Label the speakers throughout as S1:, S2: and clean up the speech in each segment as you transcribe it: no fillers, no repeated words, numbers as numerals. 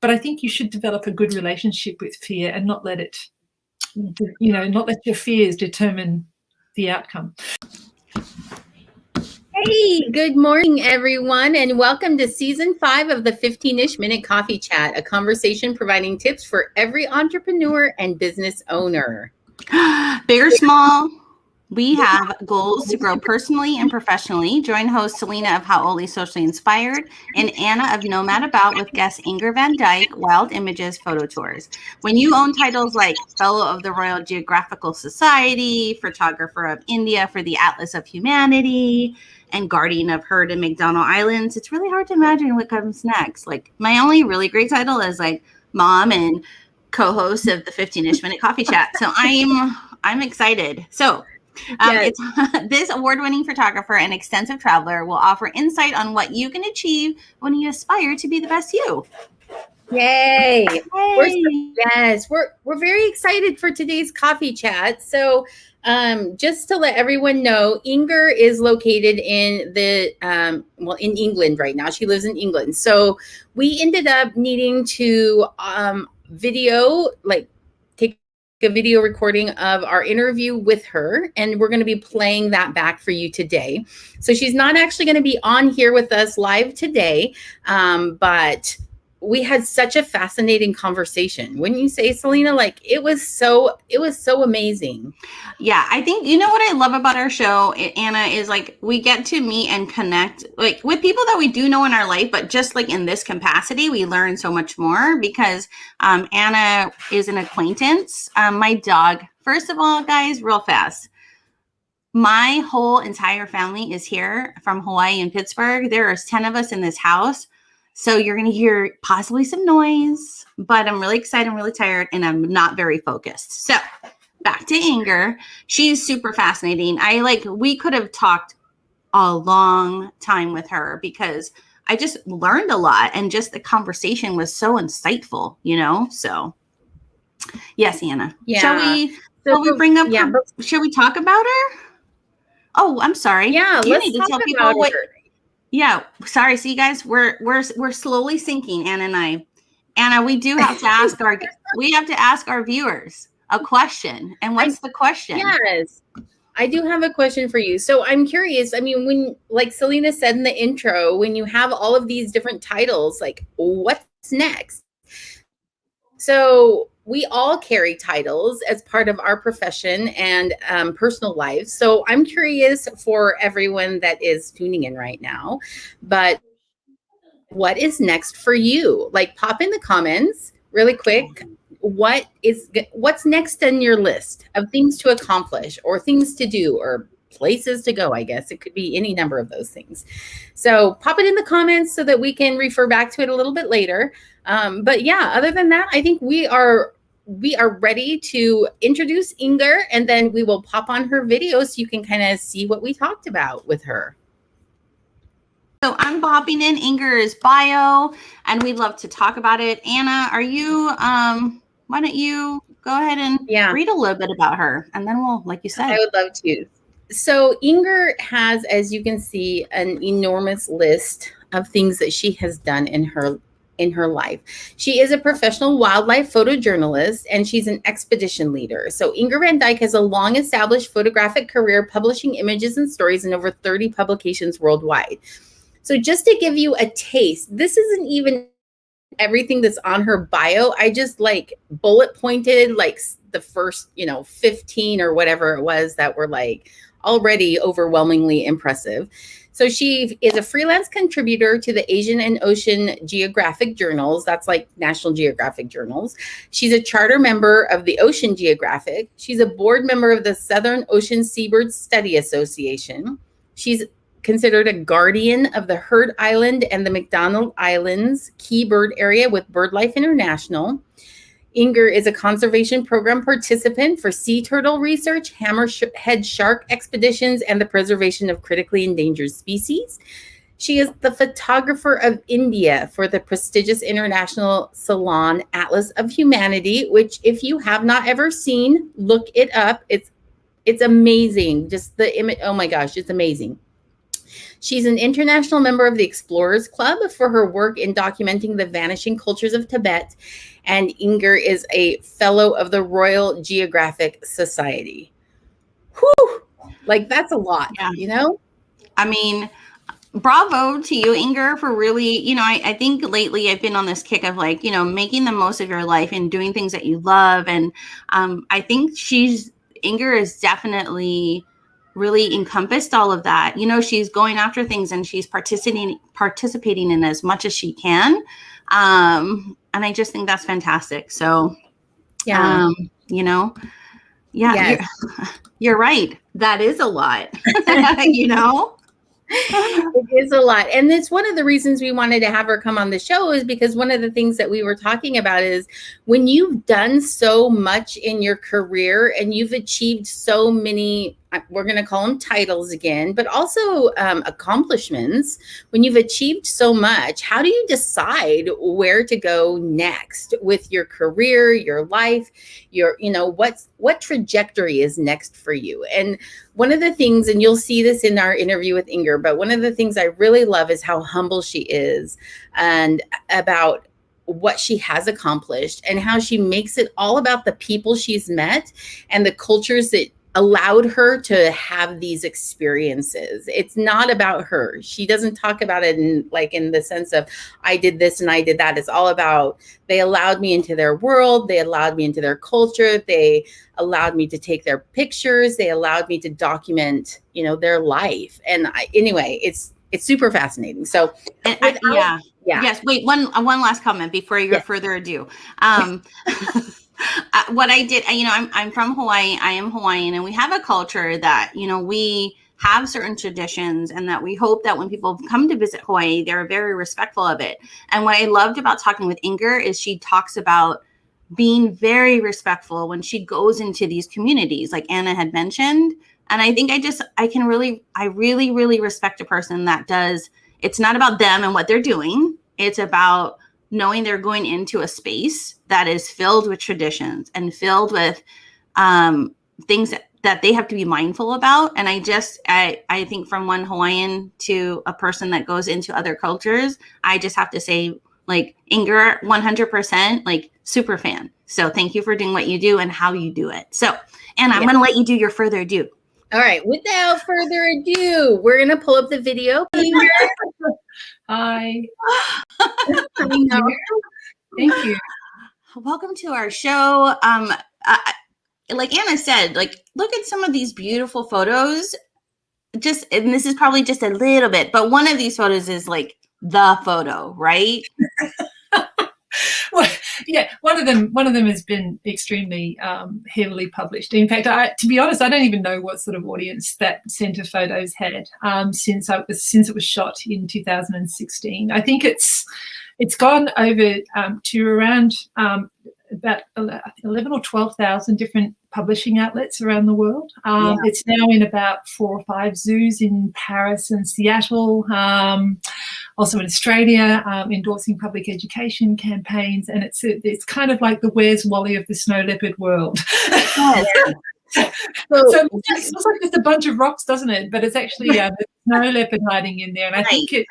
S1: But I think you should develop a good relationship with fear and not let it, not let your fears determine the outcome.
S2: Hey, good morning, everyone, and welcome to Season 5 of the 15-ish Minute Coffee Chat, a conversation providing tips for every entrepreneur and business owner.
S3: Big or small, we have goals to grow personally and professionally. Join host Selena of Hauoli Socially Inspired and Anna of NomadAbout with guest Inger Vandyke, Wild Images Photo Tours. When you own titles like Fellow of the Royal Geographical Society, Photographer of India for the Atlas of Humanity, and Guardian of Heard and McDonald Islands, it's really hard to imagine what comes next. Like, my only really great title is like mom and co-host of the 15-ish Minute Coffee Chat. So I'm excited. So it's this award-winning photographer and extensive traveler will offer insight on what you can achieve when you aspire to be the best you.
S2: Yay! We're very excited for today's coffee chat. So just to let everyone know, Inger is located in in England right now. She lives in England. So we ended up needing to take a video recording of our interview with her, and we're going to be playing that back for you today. So she's not actually going to be on here with us live today, but we had such a fascinating conversation. Wouldn't you say, Selena? Like, it was so amazing.
S3: Yeah, I think, you know what I love about our show, Anna, is like we get to meet and connect like with people that we do know in our life, but just like in this capacity, we learn so much more because Anna is an acquaintance. My dog, first of all, guys, real fast. My whole entire family is here from Hawaii and Pittsburgh. There are 10 of us in this house. So you're going to hear possibly some noise, but I'm really excited. I'm really tired and I'm not very focused. So back to Inger. She's super fascinating. We could have talked a long time with her because I just learned a lot and just the conversation was so insightful, So yes, Anna.
S2: Yeah.
S3: Shall we talk about her? Oh, I'm sorry.
S2: Yeah.
S3: You need to tell people what. Yeah, sorry. See, guys, we're slowly sinking, Anna and I. Anna, we do have to ask our viewers a question. And what's the question?
S2: Yes, I do have a question for you. So I'm curious. I mean, when, like Selena said in the intro, when you have all of these different titles, like what's next? So we all carry titles as part of our profession and personal lives. So I'm curious for everyone that is tuning in right now, but what is next for you? Like, pop in the comments really quick. What's next on your list of things to accomplish or things to do or places to go? I guess it could be any number of those things. So pop it in the comments so that we can refer back to it a little bit later. But yeah, other than that, I think we are ready to introduce Inger, and then we will pop on her video so you can kind of see what we talked about with her.
S3: So I'm popping in Inger's bio, and we'd love to talk about it. Anna, are you? Why don't you go ahead and read a little bit about her, and then we'll, like you said,
S2: I would love to. So Inger has, as you can see, an enormous list of things that she has done in her life. She is a professional wildlife photojournalist, and she's an expedition leader. So Inger Vandyke has a long established photographic career publishing images and stories in over 30 publications worldwide. So just to give you a taste, this isn't even everything that's on her bio. I just like bullet pointed like the first, 15 or whatever it was that were like already overwhelmingly impressive. So she is a freelance contributor to the Asian and Ocean Geographic Journals. That's like National Geographic Journals. She's a charter member of the Ocean Geographic. She's a board member of the Southern Ocean Seabird Study Association. She's considered a guardian of the Heard Island and the McDonald Islands Key Bird Area with BirdLife International. Inger is a conservation program participant for sea turtle research, hammerhead shark expeditions, and the preservation of critically endangered species. She is the photographer of India for the prestigious international salon Atlas of Humanity, which if you have not ever seen, look it up. It's amazing. Just the image. Oh my gosh, it's amazing. She's an international member of the Explorers Club for her work in documenting the vanishing cultures of Tibet. And Inger is a fellow of the Royal Geographic Society. Whew! Like, that's a lot, you know?
S3: I mean, bravo to you, Inger, for really, you know, I think lately I've been on this kick of like, you know, making the most of your life and doing things that you love. And I think Inger is definitely really encompassed all of that. You know, she's going after things and she's participating in as much as she can. And I just think that's fantastic. So, you know, you're right. That is a lot, you know?
S2: It is a lot. And it's one of the reasons we wanted to have her come on the show, is because one of the things that we were talking about is when you've done so much in your career and you've achieved so many, we're going to call them titles again, but also accomplishments. When you've achieved so much, how do you decide where to go next with your career, your life, your, you know, what trajectory is next for you? And one of the things, and you'll see this in our interview with Inger, but one of the things I really love is how humble she is and about what she has accomplished and how she makes it all about the people she's met and the cultures that allowed her to have these experiences. It's not about her. She doesn't talk about it in the sense of I did this and I did that. It's all about they allowed me into their world. They allowed me into their culture. They allowed me to take their pictures. They allowed me to document, you know, their life. And anyway, it's super fascinating. So
S3: yes. Wait, one last comment before you go further ado. What I did, you know, I'm from Hawaii. I am Hawaiian, and we have a culture that, you know, we have certain traditions, and that we hope that when people come to visit Hawaii, they're very respectful of it. And what I loved about talking with Inger is she talks about being very respectful when she goes into these communities, like Anna had mentioned. And I think I really respect a person that does. It's not about them and what they're doing. It's about knowing they're going into a space that is filled with traditions and filled with things that they have to be mindful about. And I think from one Hawaiian to a person that goes into other cultures, I just have to say, like, Inger, 100%, like, super fan. So thank you for doing what you do and how you do it. So, Anna, I'm going to let you do your further ado.
S2: All right. Without further ado, we're going to pull up the video.
S1: Hi.
S2: Thank
S1: you.
S3: Welcome to our show. Like Anna said, like, look at some of these beautiful photos. And this is probably just a little bit, but one of these photos is like the photo, right?
S1: Well, yeah, one of them has been extremely heavily published. In fact, to be honest, I don't even know what sort of audience that centre photos had since it was shot in 2016. I think it's gone over to around about 11 or 12,000 different publishing outlets around the world. It's now in about 4 or 5 zoos in Paris and Seattle, also in Australia, endorsing public education campaigns. And it's kind of like the Where's Wally of the snow leopard world.
S2: Yes.
S1: So it looks like just a bunch of rocks, doesn't it? But it's actually the snow leopard hiding in there. And I think it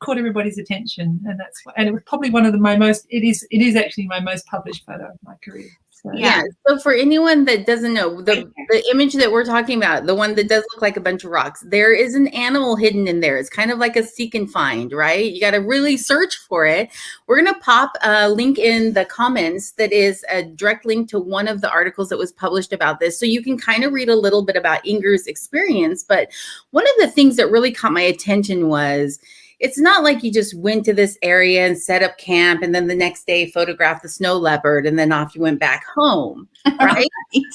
S1: caught everybody's attention, and it was probably one of it is actually my most published photo of my career. So.
S2: Yeah. So for anyone that doesn't know, the image that we're talking about, the one that does look like a bunch of rocks, there is an animal hidden in there. It's kind of like a seek and find, right? You got to really search for it. We're going to pop a link in the comments that is a direct link to one of the articles that was published about this. So you can kind of read a little bit about Inger's experience. But one of the things that really caught my attention was, it's not like you just went to this area and set up camp and then the next day photographed the snow leopard and then off you went back home, right?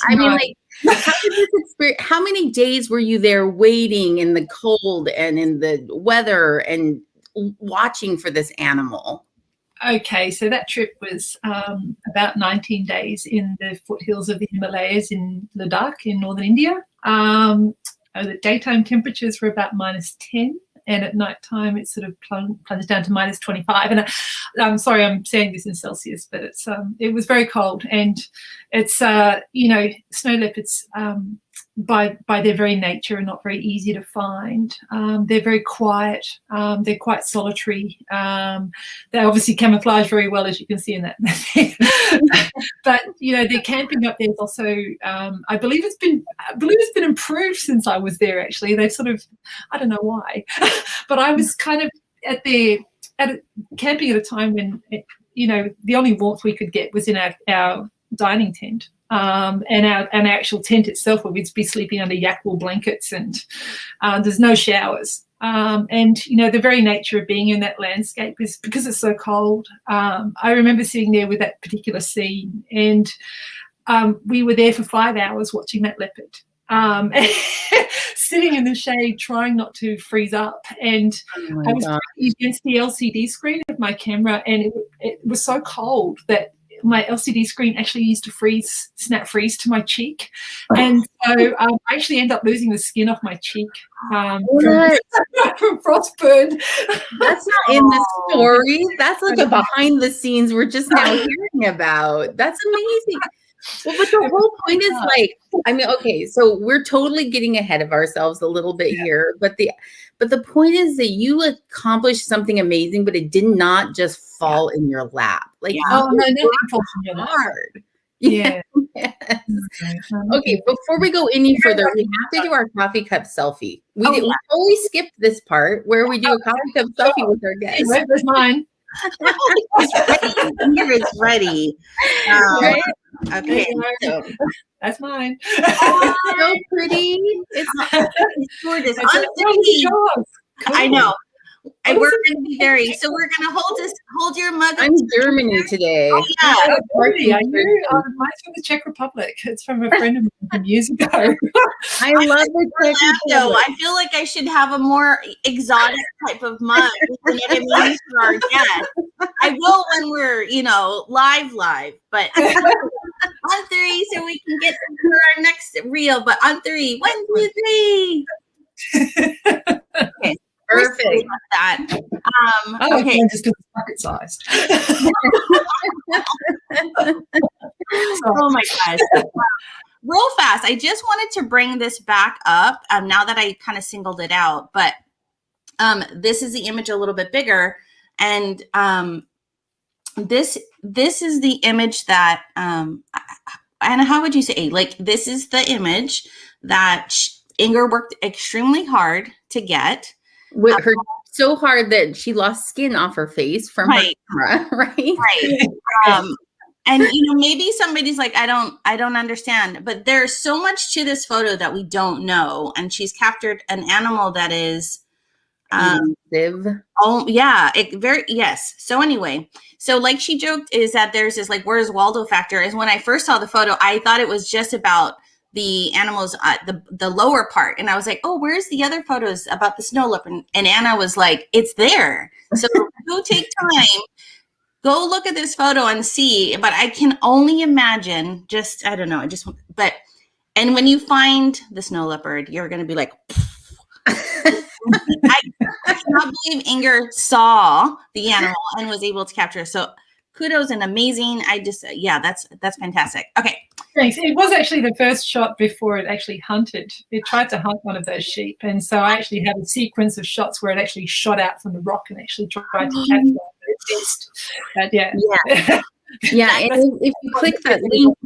S2: I mean, like, how many days were you there waiting in the cold and in the weather and watching for this animal?
S1: Okay, so that trip was about 19 days in the foothills of the Himalayas in Ladakh in northern India. The daytime temperatures were about -10. And at nighttime, it sort of plunged down to -25. And I'm sorry, I'm saying this in Celsius, but it was very cold. And it's, snow leopards, by their very nature are not very easy to find. They're very quiet. They're quite solitary. They obviously camouflage very well, as you can see in that. But their camping up there is also, I believe it's been improved since I was there. Actually, they've sort of, I don't know why, but I was kind of camping at a time when the only warmth we could get was in our dining tent. And our actual tent itself, where we'd be sleeping under yak wool blankets, and there's no showers. And the very nature of being in that landscape is because it's so cold. I remember sitting there with that particular scene, and we were there for 5 hours watching that leopard, sitting in the shade, trying not to freeze up. And I was against the LCD screen of my camera, and it was so cold that my LCD screen actually used to snap freeze to my cheek. And so I actually ended up losing the skin off my cheek from frostburn.
S2: That's not in the story. That's like a behind the scenes we're just now hearing about. That's amazing. Well, but the whole point is okay, so we're totally getting ahead of ourselves a little bit here, but the point is that you accomplished something amazing, but it did not just fall in your lap. Like,
S1: nothing falls in your lap.
S2: Hard.
S1: Yeah.
S2: Yes. Okay, before we go any further, we have to do our coffee cup selfie. We always skipped this part where we do a coffee cup selfie with our guests.
S1: Where's mine?
S3: Inger is ready.
S2: Right?
S3: Okay, so
S1: that's mine.
S2: Oh, so pretty.
S3: It's gorgeous.
S1: I
S3: know. We're going to be very. So we're going to hold your mug.
S2: I'm Germany today.
S3: Oh, yeah.
S1: I knew. Mine's from the Czech Republic. It's from a friend of mine from years ago.
S2: I love the Czech Republic.
S3: I feel like I should have a more exotic type of mug. You know what I mean, for our guests. I will when we're, live, but on 3, so we can get to our next reel. But on 3, 1, 2, 3. Okay. Perfect. That.
S1: Okay. Just because it's pocket sized.
S3: Oh my gosh. Real fast. I just wanted to bring this back up now that I kind of singled it out, but this is the image a little bit bigger. And this is the image that, Anna, how would you say, like, this is the image that Inger worked extremely hard to get.
S2: With her so hard that she lost skin off her face from her camera, right? And maybe somebody's like, I don't understand, but there's so much to this photo that we don't know. And she's captured an animal that is yes. So anyway, so like she joked is that there's this like where's Waldo factor. Is when I first saw the photo, I thought it was just about the animals, the lower part. And I was like, oh, where's the other photos about the snow leopard? And Anna was like, it's there. So go take time, go look at this photo and see. But I can only imagine and when you find the snow leopard, you're going to be like, I cannot believe Inger saw the animal and was able to capture it. So kudos and amazing. That's fantastic. Okay.
S1: Thanks. It was actually the first shot before it actually hunted. It tried to hunt one of those sheep. And so I actually had a sequence of shots where it actually shot out from the rock and actually tried to catch one. But it missed.
S2: And if you click that link,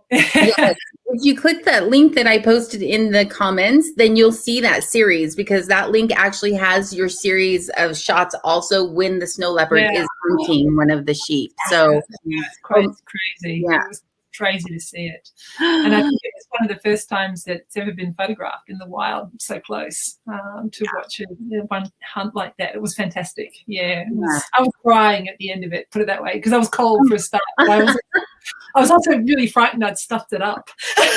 S2: if you click that link that I posted in the comments, then you'll see that series, because that link actually has your series of shots also when the snow leopard is hunting one of the sheep. So
S1: it's quite crazy.
S2: Yeah.
S1: It was crazy to see it. And I think it's one of the first times that it's ever been photographed in the wild so close to watch one hunt like that. It was fantastic. I was crying at the end of it, put it that way, because I was cold for a start. I was also really frightened I'd stuffed it up.
S3: So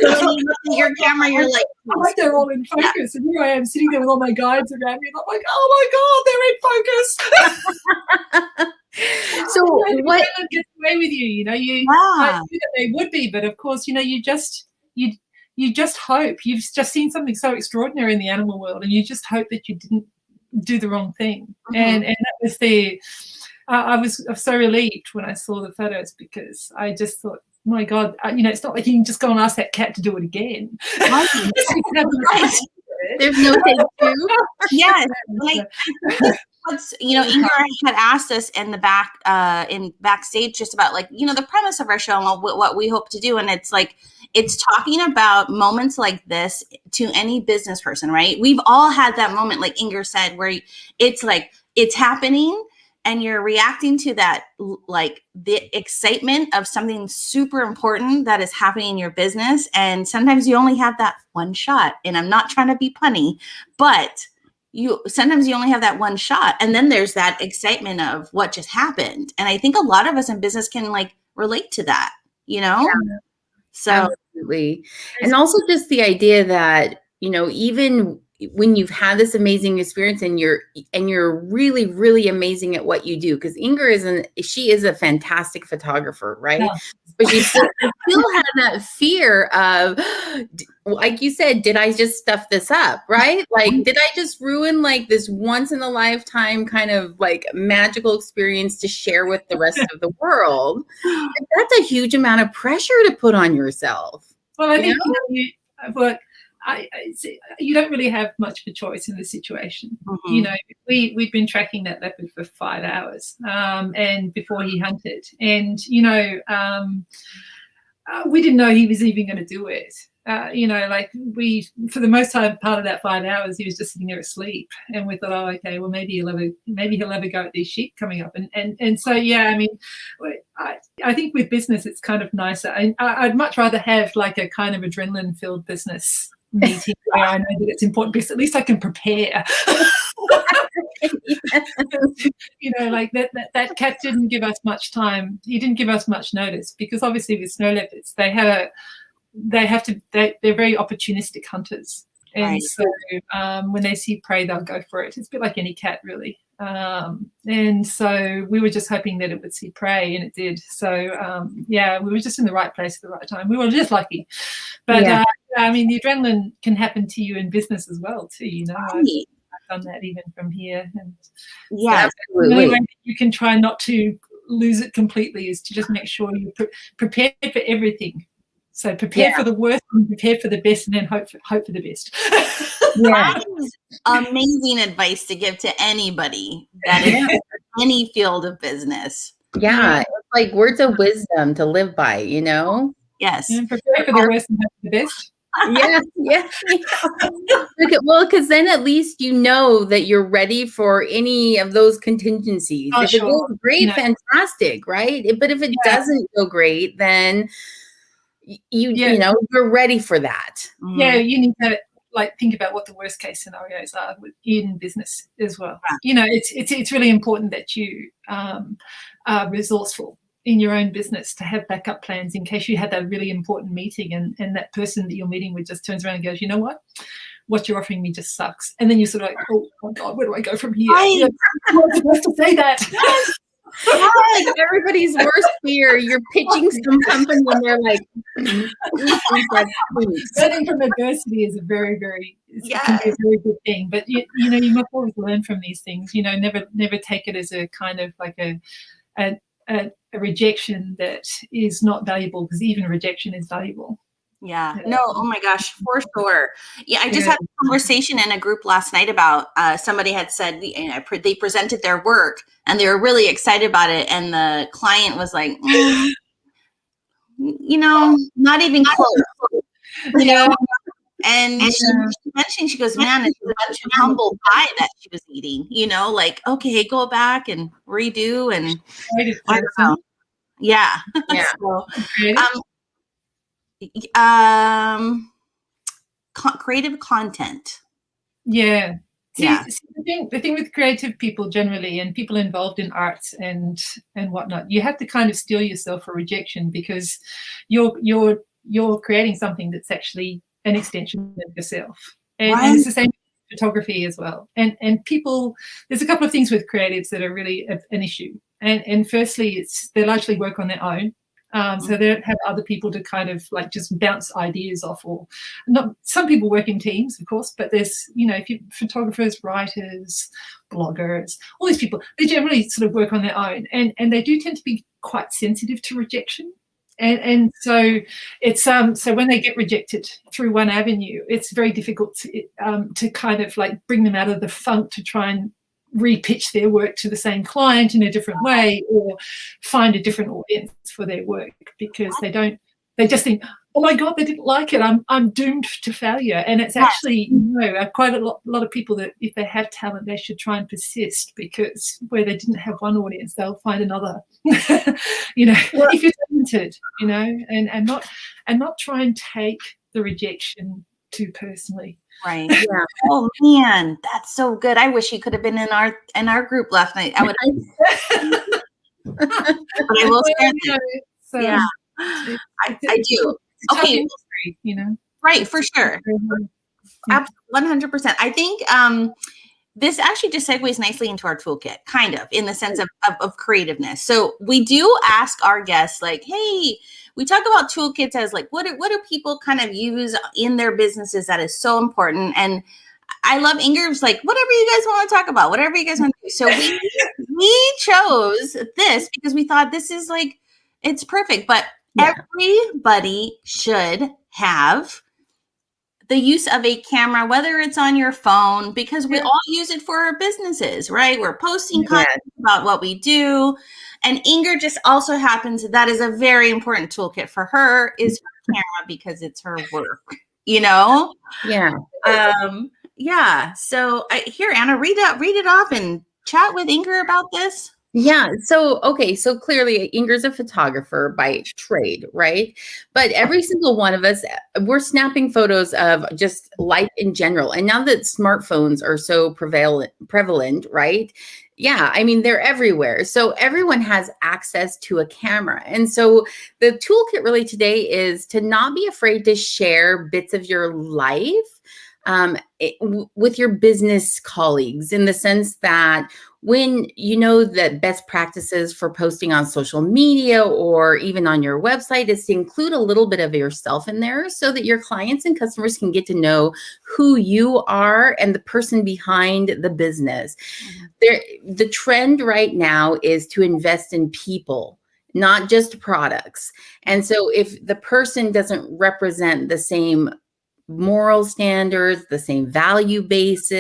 S3: when you look at your camera, you're like,
S1: I'm like, they're all in focus. And here I am sitting there with all my guides around me, and I'm like, oh my God, they're in focus.
S2: So what
S1: gets away with you? I knew that they would be, but of course, you just hope. You've just seen something so extraordinary in the animal world, and you just hope that you didn't do the wrong thing. And that was I was so relieved when I saw the photos, because I just thought my God, it's not like you can just go and ask that cat to do it again.
S3: Right.
S2: There's no take two.
S3: Yes. Like, Inger had asked us in the backstage just about like, the premise of our show and what we hope to do. And it's like, it's talking about moments like this to any business person, right? We've all had that moment, like Inger said, where it's like, it's happening and you're reacting to that, like the excitement of something super important that is happening in your business. And sometimes you only have that one shot. And I'm not trying to be punny, but sometimes you only have that one shot. And then there's that excitement of what just happened. And I think a lot of us in business can like relate to that, Yeah. So
S2: absolutely. And also just the idea that, even when you've had this amazing experience and you're really, really amazing at what you do, because Inger she is a fantastic photographer, right? Yeah. But she still had that fear of, like you said, did I just stuff this up, right? Like, did I just ruin like this once in a lifetime kind of like magical experience to share with the rest of the world? And that's a huge amount of pressure to put on yourself.
S1: Well, I think you don't really have much of a choice in this situation. Mm-hmm. We'd been tracking that leopard for 5 hours, and before he hunted, and we didn't know he was even going to do it. For the most part of that 5 hours, he was just sitting there asleep, and we thought, oh, okay, well maybe he'll ever go at these sheep coming up, and so yeah, I mean, I think with business it's kind of nicer. I'd much rather have like a kind of adrenaline-filled business meeting where I know that it's important because at least I can prepare. Like that cat didn't give us much time. He didn't give us much notice because obviously with snow leopards they're very opportunistic hunters, and right. So when they see prey they'll go for it. It's a bit like any cat really. And so we were just hoping that it would see prey, and it did. So we were just in the right place at the right time. We were just lucky. But I mean, the adrenaline can happen to you in business as well too. I've done that even from here. And
S2: yeah,
S1: so absolutely. The only way that you can try not to lose it completely is to just make sure you prepare for everything. So prepare for the worst and prepare for the best, and then hope for the best.
S3: That is amazing advice to give to anybody that is in any field of business.
S2: Yeah, it's like words of wisdom to live by,
S1: Yes. And prepare for the worst and hope for the best.
S2: Yeah. Well, because then at least you know that you're ready for any of those contingencies. If it goes great, fantastic, right? But if it doesn't go great, then you're ready for that.
S1: Yeah, you need to think about what the worst case scenarios are in business as well. Yeah. It's really important that you are resourceful in your own business to have backup plans in case you had that really important meeting and that person that you're meeting with just turns around and goes, you know what you're offering me just sucks. And then you're sort of like, oh my God, where do I go from here?
S3: Right.
S1: I'm not supposed to say that.
S2: Like everybody's worst fear. You're pitching some company and they're like,
S1: learning from adversity is a very, very, can be a very good thing. But you must always learn from these things. Never take it as a kind of like a rejection that is not valuable, because even rejection is valuable.
S3: Yeah. No, oh my gosh, for sure. Yeah, I just had a conversation in a group last night about somebody had said they presented their work and they were really excited about it, and the client was like, not even close. And she mentioned, she goes, man, it's such a humble pie that she was eating, okay, go back and redo and yeah. So, creative content.
S1: Yeah. See, the thing with creative people generally, and people involved in arts and whatnot, you have to kind of steel yourself for rejection, because you're creating something that's actually an extension of yourself. And it's the same with photography as well. And people, there's a couple of things with creatives that are really an issue. And firstly, they largely work on their own. So they don't have other people to kind of just bounce ideas off, or not. Some people work in teams, of course, but there's, photographers, writers, bloggers, all these people, they generally sort of work on their own, and they do tend to be quite sensitive to rejection. And so it's so when they get rejected through one avenue, it's very difficult to kind of like bring them out of the funk to try and repitch their work to the same client in a different way, or find a different audience for their work, because they just think, oh my God, they didn't like it, I'm doomed to failure. And it's actually, quite a lot of people that if they have talent, they should try and persist, because where they didn't have one audience, they'll find another. If you're talented, and not try and take the rejection too personally.
S3: Right. Yeah. Oh man, that's so good. I wish you could have been in our group last night. I would. But I will share that.
S1: So
S3: yeah, I do. Okay,
S1: industry,
S3: right, for sure. 100%. I think this actually just segues nicely into our toolkit, kind of, in the sense of creativeness. So we do ask our guests, like, hey, we talk about toolkits as like, what do people kind of use in their businesses that is so important? And I love Inger's like, whatever you guys want to talk about, whatever you guys want to do. So we chose this because we thought this is like, it's perfect. But everybody should have the use of a camera, whether it's on your phone, because we all use it for our businesses, right? We're posting content about what we do. And Inger just also happens, that is a very important toolkit for her, is her camera, because it's her work, Yeah. So here, Anna, read it off and chat with Inger about this.
S2: Yeah. So clearly Inger's a photographer by trade, right? But every single one of us, we're snapping photos of just life in general. And now that smartphones are so prevalent, right? Yeah. I mean, they're everywhere. So everyone has access to a camera. And so the toolkit really today is to not be afraid to share bits of your life with your business colleagues, in the sense that when you know that best practices for posting on social media or even on your website is to include a little bit of yourself in there, so that your clients and customers can get to know who you are and the person behind the business. The trend right now is to invest in people, not just products. And so if the person doesn't represent the same moral standards, the same value base,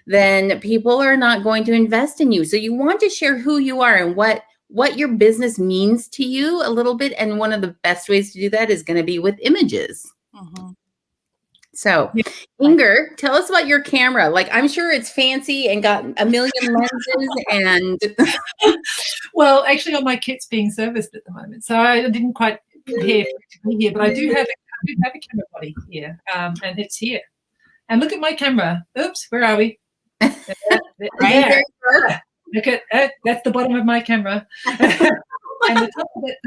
S2: then people are not going to invest in you. So you want to share who you are and what your business means to you a little bit. And one of the best ways to do that is going to be with images. Mm-hmm. So Inger, tell us about your camera. Like, I'm sure it's fancy and got a million lenses and
S1: well, actually on my kit's being serviced at the moment, so I didn't quite prepare for here, but I do have a camera body here, and it's here. And look at my camera. Oops, where are we? There. Look at that's the bottom of my camera. And the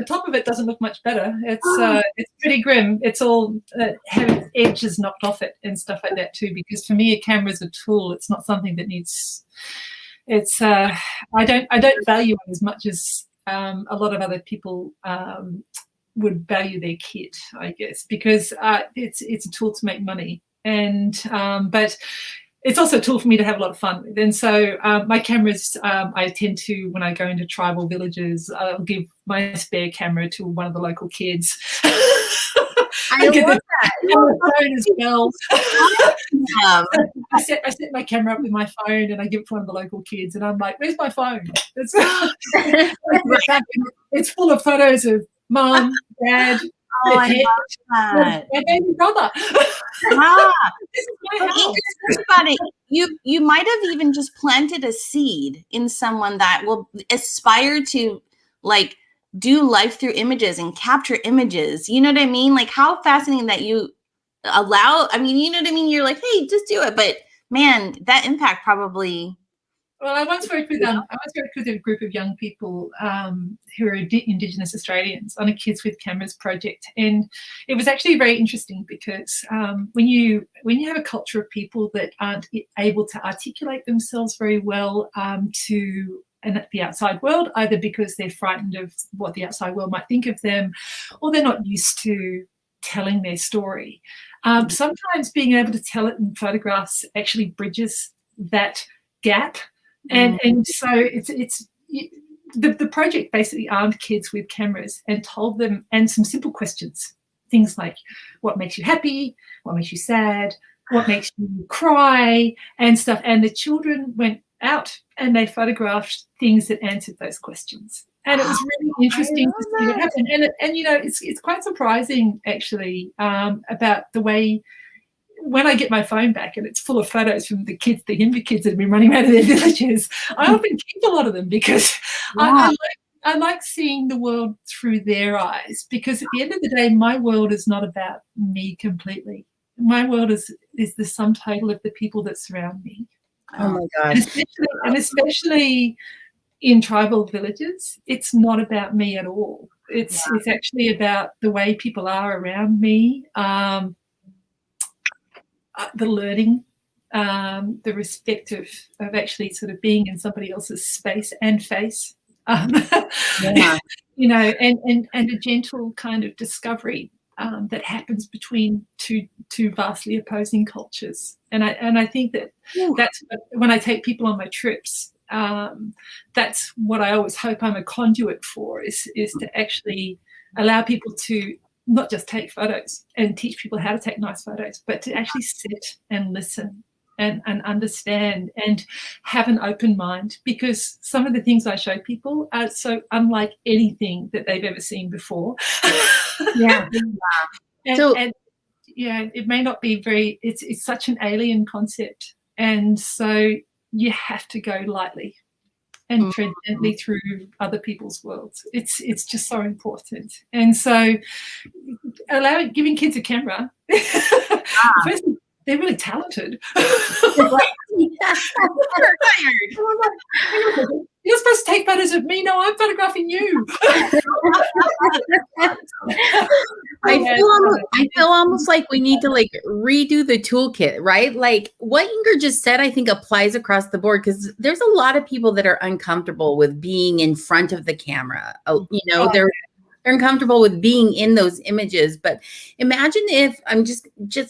S1: top of it doesn't look much better. It's pretty grim. It's all having edges knocked off it and stuff like that too. Because for me, a camera is a tool. It's not something that needs. It's I don't value it as much as a lot of other people would value their kit, I guess, because it's a tool to make money, and but it's also a tool for me to have a lot of fun with. And so my cameras, I tend to, when I go into tribal villages, I'll give my spare camera to one of the local kids.
S2: I love that.
S1: Phone as well. I set my camera up with my phone and I give it to one of the local kids, and I'm like, "Where's my phone?" It's full of photos of Mom, Dad.
S3: Oh, I love that.
S1: My baby brother.
S3: This is my house. Think about it. You might have even just planted a seed in someone that will aspire to like do life through images and capture images. You know what I mean? Like, how fascinating that you allow. I mean, you know what I mean? You're like, hey, just do it. But man, that impact probably.
S1: Well, I once worked with a group of young people who are Indigenous Australians on a Kids with Cameras project, and it was actually very interesting because when you have a culture of people that aren't able to articulate themselves very well to the outside world, either because they're frightened of what the outside world might think of them, or they're not used to telling their story. Sometimes being able to tell it in photographs actually bridges that gap. And so it's the project basically armed kids with cameras and told them, and some simple questions, things like, what makes you happy? What makes you sad? What makes you cry? And stuff. And the children went out and they photographed things that answered those questions. And it was really interesting to see what happened. And you know, it's quite surprising, actually, about the way, when I get my phone back and it's full of photos from the kids, the Himba kids that have been running around in their villages, I often keep a lot of them because I like seeing the world through their eyes, because at the end of the day, my world is not about me completely. My world is the sum total of the people that surround me.
S2: Oh my gosh.
S1: And especially in tribal villages, it's not about me at all. It's actually about the way people are around me, the learning, the respect of actually sort of being in somebody else's space and face. You know, and a gentle kind of discovery that happens between two vastly opposing cultures. And I think that's what, when I take people on my trips, that's what I always hope I'm a conduit for, is to actually allow people to not just take photos and teach people how to take nice photos, but to actually sit and listen and understand and have an open mind, because some of the things I show people are so unlike anything that they've ever seen before. And it may not be very, it's such an alien concept. And so you have to go lightly and tread gently through other people's worlds. It's just so important. And so giving kids a camera, first, they're really talented. You're supposed to take photos of me. No, I'm photographing you.
S2: I feel almost like we need to like redo the toolkit, right? Like what Inger just said, I think applies across the board, because there's a lot of people that are uncomfortable with being in front of the camera. You know, they're uncomfortable with being in those images. But imagine if I'm just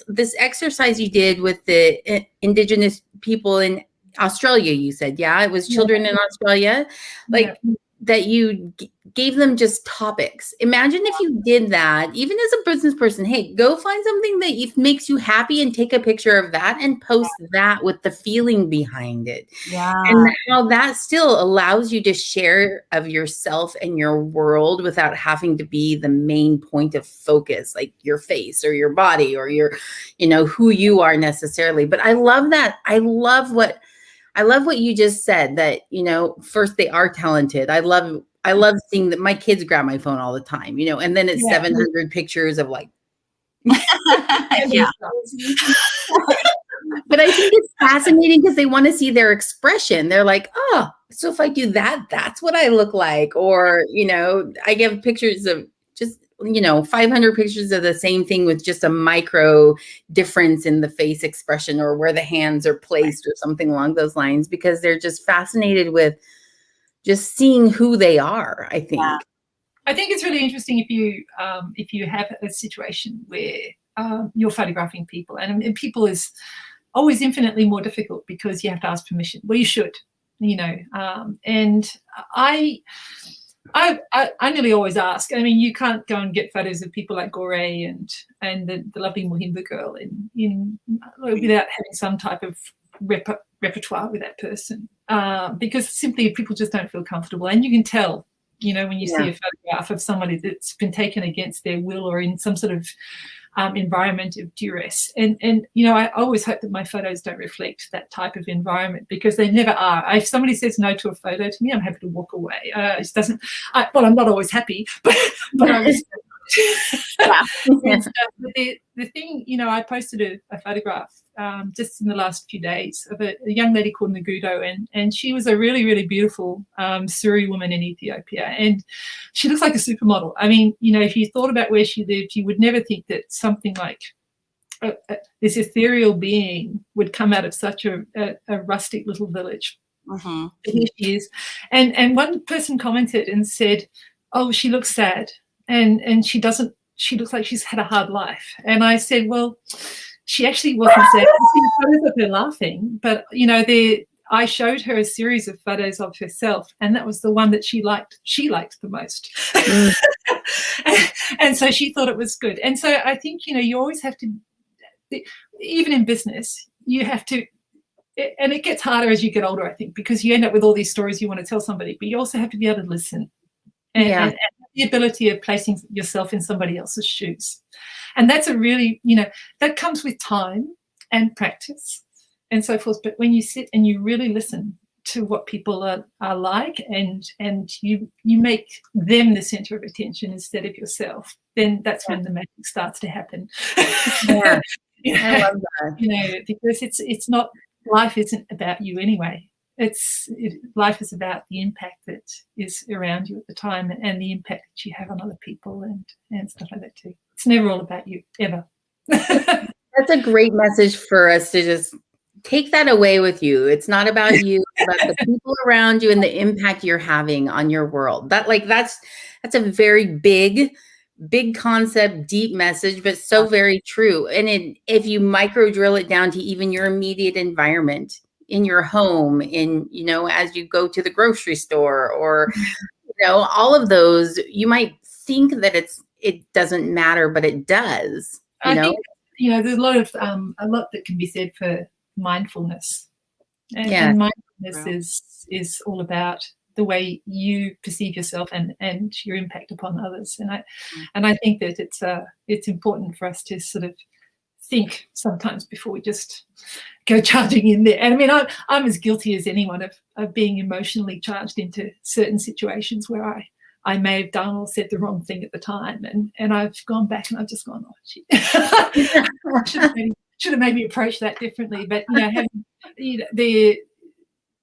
S2: this exercise you did with the Indigenous people in Australia, you said, it was children in Australia, like that you gave them just topics. Imagine if you did that, even as a business person. Hey, go find something that makes you happy and take a picture of that and post that with the feeling behind it. And how that still allows you to share of yourself and your world without having to be the main point of focus, like your face or your body or your, you know, who you are necessarily. But I love that. I love what you just said, that, you know, first, they are talented. I love seeing that. My kids grab my phone all the time, you know, and then it's 700 pictures of like, but I think it's fascinating because they want to see their expression. They're like, oh, so if I do that, that's what I look like. Or, you know, I give pictures of just, you know, 500 pictures of the same thing with just a micro difference in the face expression or where the hands are placed or something along those lines, because they're just fascinated with just seeing who they are, I think.
S1: I think it's really interesting if you have a situation where you're photographing people, and people is always infinitely more difficult because you have to ask permission. Well, you should, you know, and I nearly always ask. I mean, you can't go and get photos of people like Gore and the lovely Muhimba girl without having some type of repertoire with that person, because simply people just don't feel comfortable. And you can tell, you know, when you see a photograph of somebody that's been taken against their will or in some sort of environment of duress. And you know, I always hope that my photos don't reflect that type of environment, because they never are. If somebody says no to a photo to me, I'm happy to walk away. It doesn't. Well, I'm not always happy, but I was. The thing, you know, I posted a photograph just in the last few days of a young lady called Nagudo, and she was a really, really beautiful Suri woman in Ethiopia, and she looks like a supermodel. I mean, you know, if you thought about where she lived, you would never think that something like this ethereal being would come out of such a rustic little village. Here she is, and one person commented and said, "Oh, she looks sad." And she doesn't. She looks like she's had a hard life. And I said, well, she actually wasn't sad. I see photos of her laughing, but you know, I showed her a series of photos of herself, and that was the one that she liked the most. And so she thought it was good. And so I think, you always have to, even in business, you have to, and it gets harder as you get older, I think, because you end up with all these stories you want to tell somebody, but you also have to be able to listen and the ability of placing yourself in somebody else's shoes. And that's a really, that comes with time and practice and so forth. But when you sit and you really listen to what people are like, and you make them the center of attention instead of yourself, then that's when the magic starts to happen.
S2: Yeah. I love that.
S1: Because it's not, life isn't about you anyway. Life is about the impact that is around you at the time, and the impact that you have on other people and stuff like that too. It's never all about you, ever.
S2: That's a great message for us to just take that away with you. It's not about you, it's about the people around you and the impact you're having on your world. That's a very big concept, deep message, but so very true. And if you micro drill it down to even your immediate environment, in your home, as you go to the grocery store, or all of those, you might think that it doesn't matter, but it does.
S1: I think there's a lot that can be said for mindfulness, and mindfulness is all about the way you perceive yourself and your impact upon others. And I think that it's important for us to sort of think sometimes before we just go charging in there. And I mean, I'm as guilty as anyone of being emotionally charged into certain situations where I may have done or said the wrong thing at the time, and I've gone back and I've just gone, oh shit, should have maybe approached that differently. But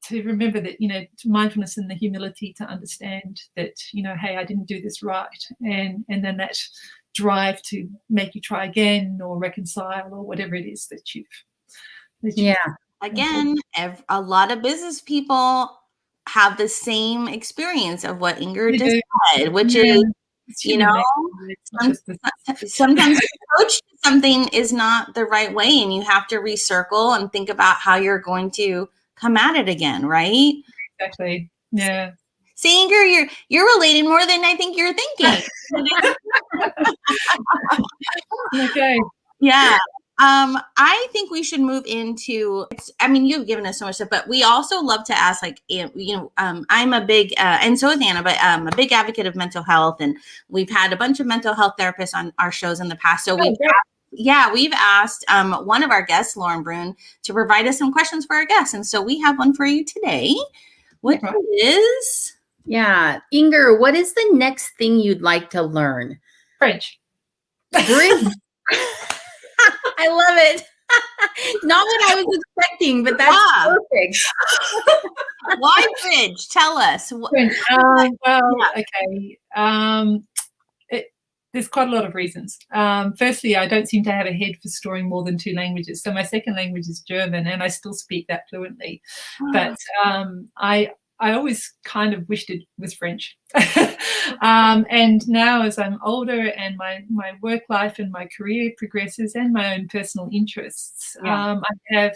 S1: to remember that, mindfulness and the humility to understand that, hey, I didn't do this right, and then that drive to make you try again or reconcile or whatever it is that you've
S3: Again, a lot of business people have the same experience of what Inger just said, which is, sometimes the approach to something is not the right way, and you have to recircle and think about how you're going to come at it again, right?
S1: Exactly. Yeah.
S3: See, Inger, you're relating more than I think you're thinking.
S1: Okay.
S3: Yeah. I think we should move into, you've given us so much stuff, but we also love to ask, I'm a big, and so is Anna, but a big advocate of mental health. And we've had a bunch of mental health therapists on our shows in the past. So we've asked one of our guests, Lauren Bruhn, to provide us some questions for our guests. And so we have one for you today, which is...
S2: Yeah. Inger, what is the next thing you'd like to learn?
S1: French.
S2: Bridge. I love it. Not what I was expecting, but that's perfect.
S3: Why bridge? Tell us.
S1: Okay. There's quite a lot of reasons. Firstly, I don't seem to have a head for storing more than 2 languages. So my second language is German, and I still speak that fluently. But I always kind of wished it was French. And now as I'm older and my work life and my career progresses and my own personal interests, I have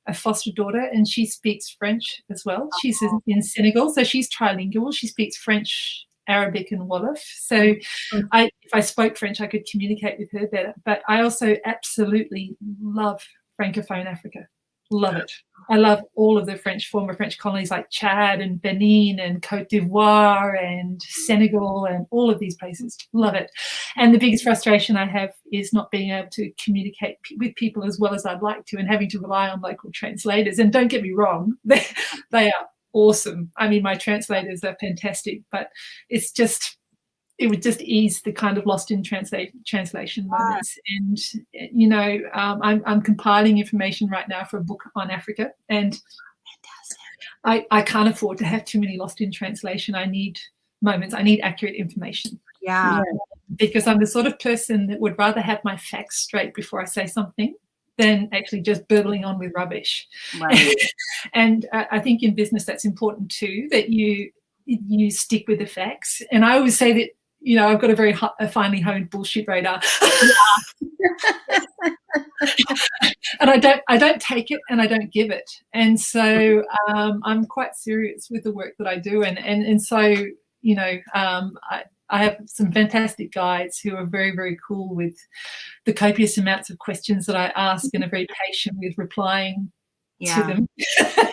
S1: a foster daughter, and she speaks French as well. She's in Senegal, so she's trilingual. She speaks French, Arabic, and Wolof. So if I spoke French, I could communicate with her better. But I also absolutely love Francophone Africa. Love it. I love all of the former French colonies like Chad and Benin and Cote d'Ivoire and Senegal and all of these places. Love it. And the biggest frustration I have is not being able to communicate with people as well as I'd like to, and having to rely on local translators. And don't get me wrong, they are awesome. I mean, my translators are fantastic, but it would just ease the kind of lost in translation moments. And, I'm compiling information right now for a book on Africa, and I can't afford to have too many lost in translation. I need moments. I need accurate information.
S3: Yeah.
S1: Because I'm the sort of person that would rather have my facts straight before I say something than actually just burbling on with rubbish.
S3: Right.
S1: And I think in business that's important too, that you stick with the facts. And I always say that, I've got a very finely honed bullshit radar. And I don't take it and I don't give it. And so I'm quite serious with the work that I do. And so, I have some fantastic guides who are very, very cool with the copious amounts of questions that I ask and are very patient with replying to them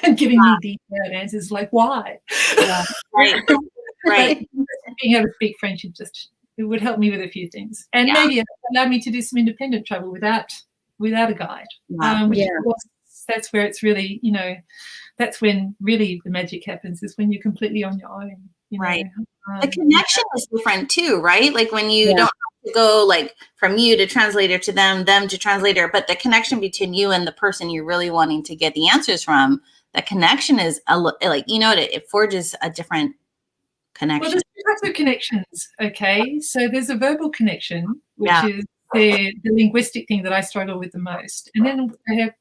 S1: and giving me detailed answers like why.
S3: Right.
S1: Being able to speak French, it would help me with a few things. And maybe it allowed me to do some independent travel without a guide. That's where it's really, that's when really the magic happens, is when you're completely on your own.
S3: Right. The connection is different too, right? Like when you don't have to go like from you to translator to them to translator, but the connection between you and the person you're really wanting to get the answers from, the connection is it forges a different connection.
S1: Well, there's two types of connections, okay? So there's a verbal connection, which is the linguistic thing that I struggle with the most. And then I have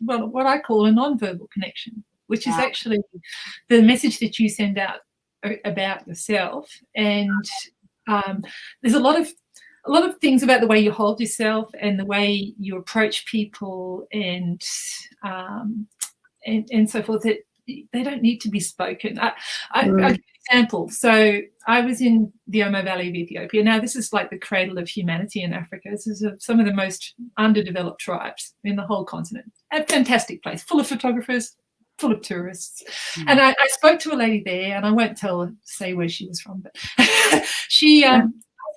S1: what I call a non-verbal connection, which is actually the message that you send out about yourself. And there's a lot of things about the way you hold yourself and the way you approach people and so forth that they don't need to be spoken. I'll give you an example. So I was in the Omo Valley of Ethiopia. Now, this is like the cradle of humanity in Africa. This is some of the most underdeveloped tribes in the whole continent. A fantastic place, full of photographers, full of tourists. And I spoke to a lady there, and I won't say where she was from, but she I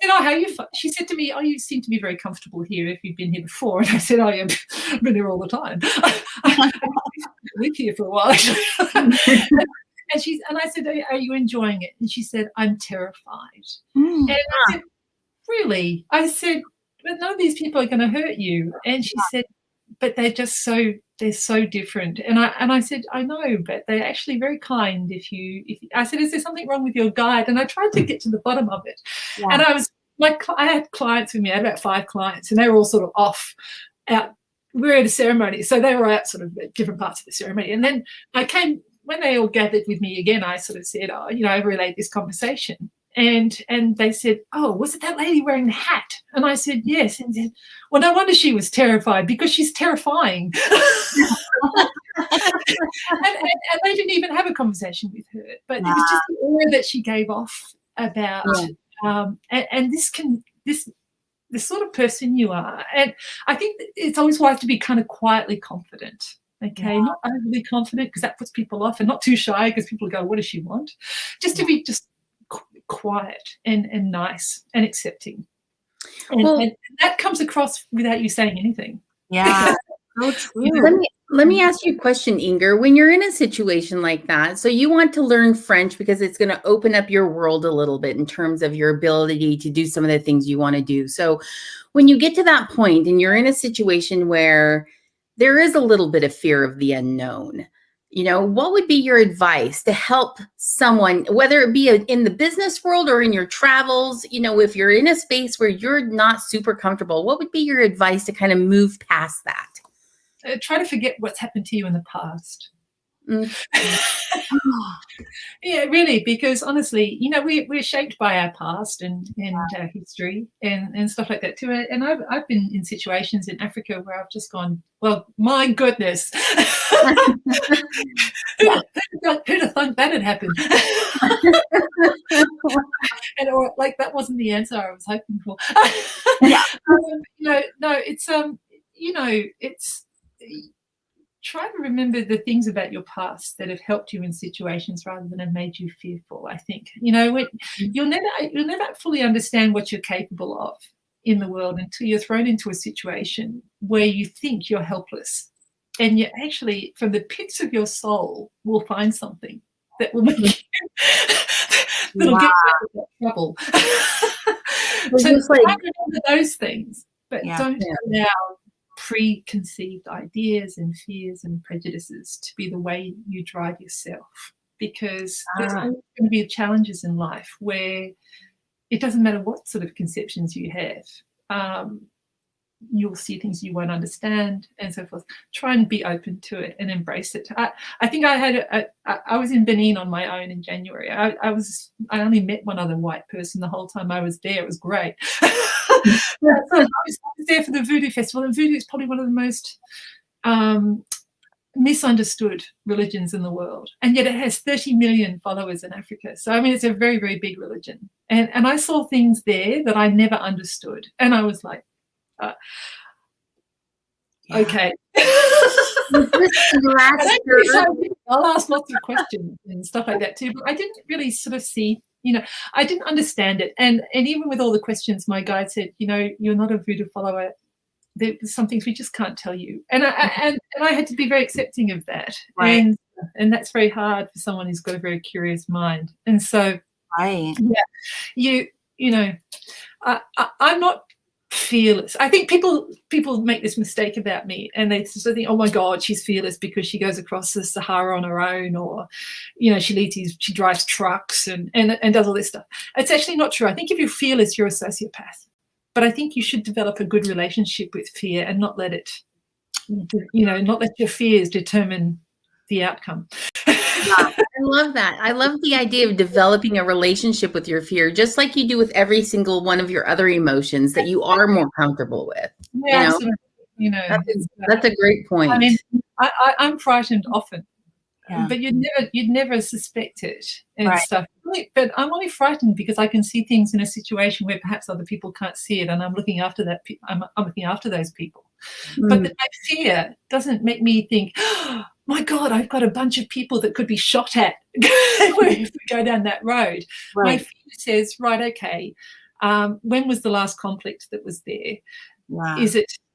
S1: said, "Oh, how are you?" She said to me, "Oh, you seem to be very comfortable here if you've been here before." And I said, "Oh, yeah, I've been here all the time. I lived here for a while." And I said, "Are you enjoying it?" And she said, "I'm terrified." And I said, "Really?" I said, "But none of these people are going to hurt you." And she said, "But they're just they're so different." And I said, "I know, but they're actually very kind. If I said, "Is there something wrong with your guide?" And I tried to get to the bottom of it. And I had clients with me. I had about 5 clients, and they were all sort of out. We were at a ceremony, so they were out sort of at different parts of the ceremony. And then when they all gathered with me again, I sort of said, "Oh, I relayed this conversation." And they said, "Oh, was it that lady wearing the hat?" And I said, "Yes." And said, "Well, no wonder she was terrified, because she's terrifying." and they didn't even have a conversation with her, but it was just the aura that she gave off about this sort of person you are. And I think it's always wise to be kind of quietly confident. Okay, not overly confident, because that puts people off, and not too shy, because people go, "What does she want?" Just to be just quiet and nice and accepting. And that comes across without you saying anything.
S3: Yeah. So true.
S2: Let me ask you a question, Inger. When you're in a situation like that, so you want to learn French because it's going to open up your world a little bit in terms of your ability to do some of the things you want to do. So when you get to that point and you're in a situation where there is a little bit of fear of the unknown, what would be your advice to help someone, whether it be in the business world or in your travels, if you're in a space where you're not super comfortable, what would be your advice to kind of move past that?
S1: Try to forget what's happened to you in the past. Yeah, really, because honestly, we're shaped by our past and our history and stuff like that too. And I've been in situations in Africa where I've just gone, well, my goodness, who'd have thought that had happened? or like that wasn't the answer I was hoping for. It's try to remember the things about your past that have helped you in situations rather than have made you fearful. I think you'll never fully understand what you're capable of in the world until you're thrown into a situation where you think you're helpless, and you actually, from the pits of your soul, will find something that will make that'll get you out of that trouble. So remember those things, but don't allow preconceived ideas and fears and prejudices to be the way you drive yourself, because there's always going to be challenges in life where it doesn't matter what sort of conceptions you have. You'll see things you won't understand and so forth. Try and be open to it and embrace it. I think I was in Benin on my own in January. I only met one other white person the whole time I was there. It was great. was there for the Voodoo Festival, and Voodoo is probably one of the most misunderstood religions in the world, and yet it has 30 million followers in Africa. So I mean, it's a very, very big religion, and I saw things there that I never understood, and I was like, okay. I'll ask lots of questions and stuff like that too, but I didn't really sort of see, I didn't understand it, and even with all the questions, my guide said, you're not a Voodoo follower. There's some things we just can't tell you, and I had to be very accepting of that,
S3: right.
S1: and that's very hard for someone who's got a very curious mind. And so,
S3: right,
S1: I'm not fearless. I think people make this mistake about me, and they sort of think, oh my God, she's fearless because she goes across the Sahara on her own, or she drives trucks and does all this stuff. It's actually not true. I think if you're fearless, you're a sociopath. But I think you should develop a good relationship with fear and not let it, not let your fears determine the outcome.
S2: I love that. I love the idea of developing a relationship with your fear, just like you do with every single one of your other emotions that you are more comfortable with.
S1: Yeah,
S2: that's a great point.
S1: I mean, I'm frightened often. Yeah. But you'd never suspect it and stuff. But I'm only frightened because I can see things in a situation where perhaps other people can't see it, and I'm looking after that. I'm looking after those people. But my fear doesn't make me think, oh, my God, I've got a bunch of people that could be shot at if we go down that road. Right. My fear says, right, okay, when was the last conflict that was there? Wow.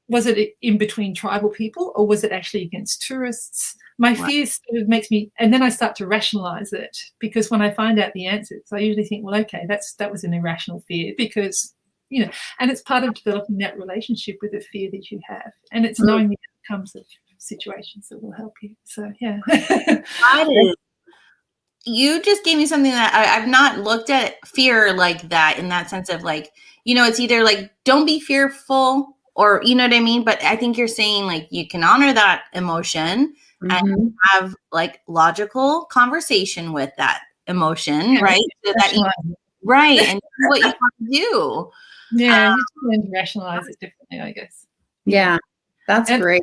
S1: Was it in between tribal people, or was it actually against tourists? My fear sort of makes me, and then I start to rationalize it, because when I find out the answers, I usually think, well, okay, that was an irrational fear, because, and it's part of developing that relationship with the fear that you have, and it's knowing the outcomes of situations that will help you. So, yeah.
S3: You just gave me something that I've not looked at fear like that, in that sense of like, it's either like, don't be fearful, or, you know what I mean? But I think you're saying like, you can honor that emotion and have like logical conversation with that emotion, right? So that and do what you want to do.
S1: Yeah, you can rationalize it differently, I guess.
S2: Yeah, that's great.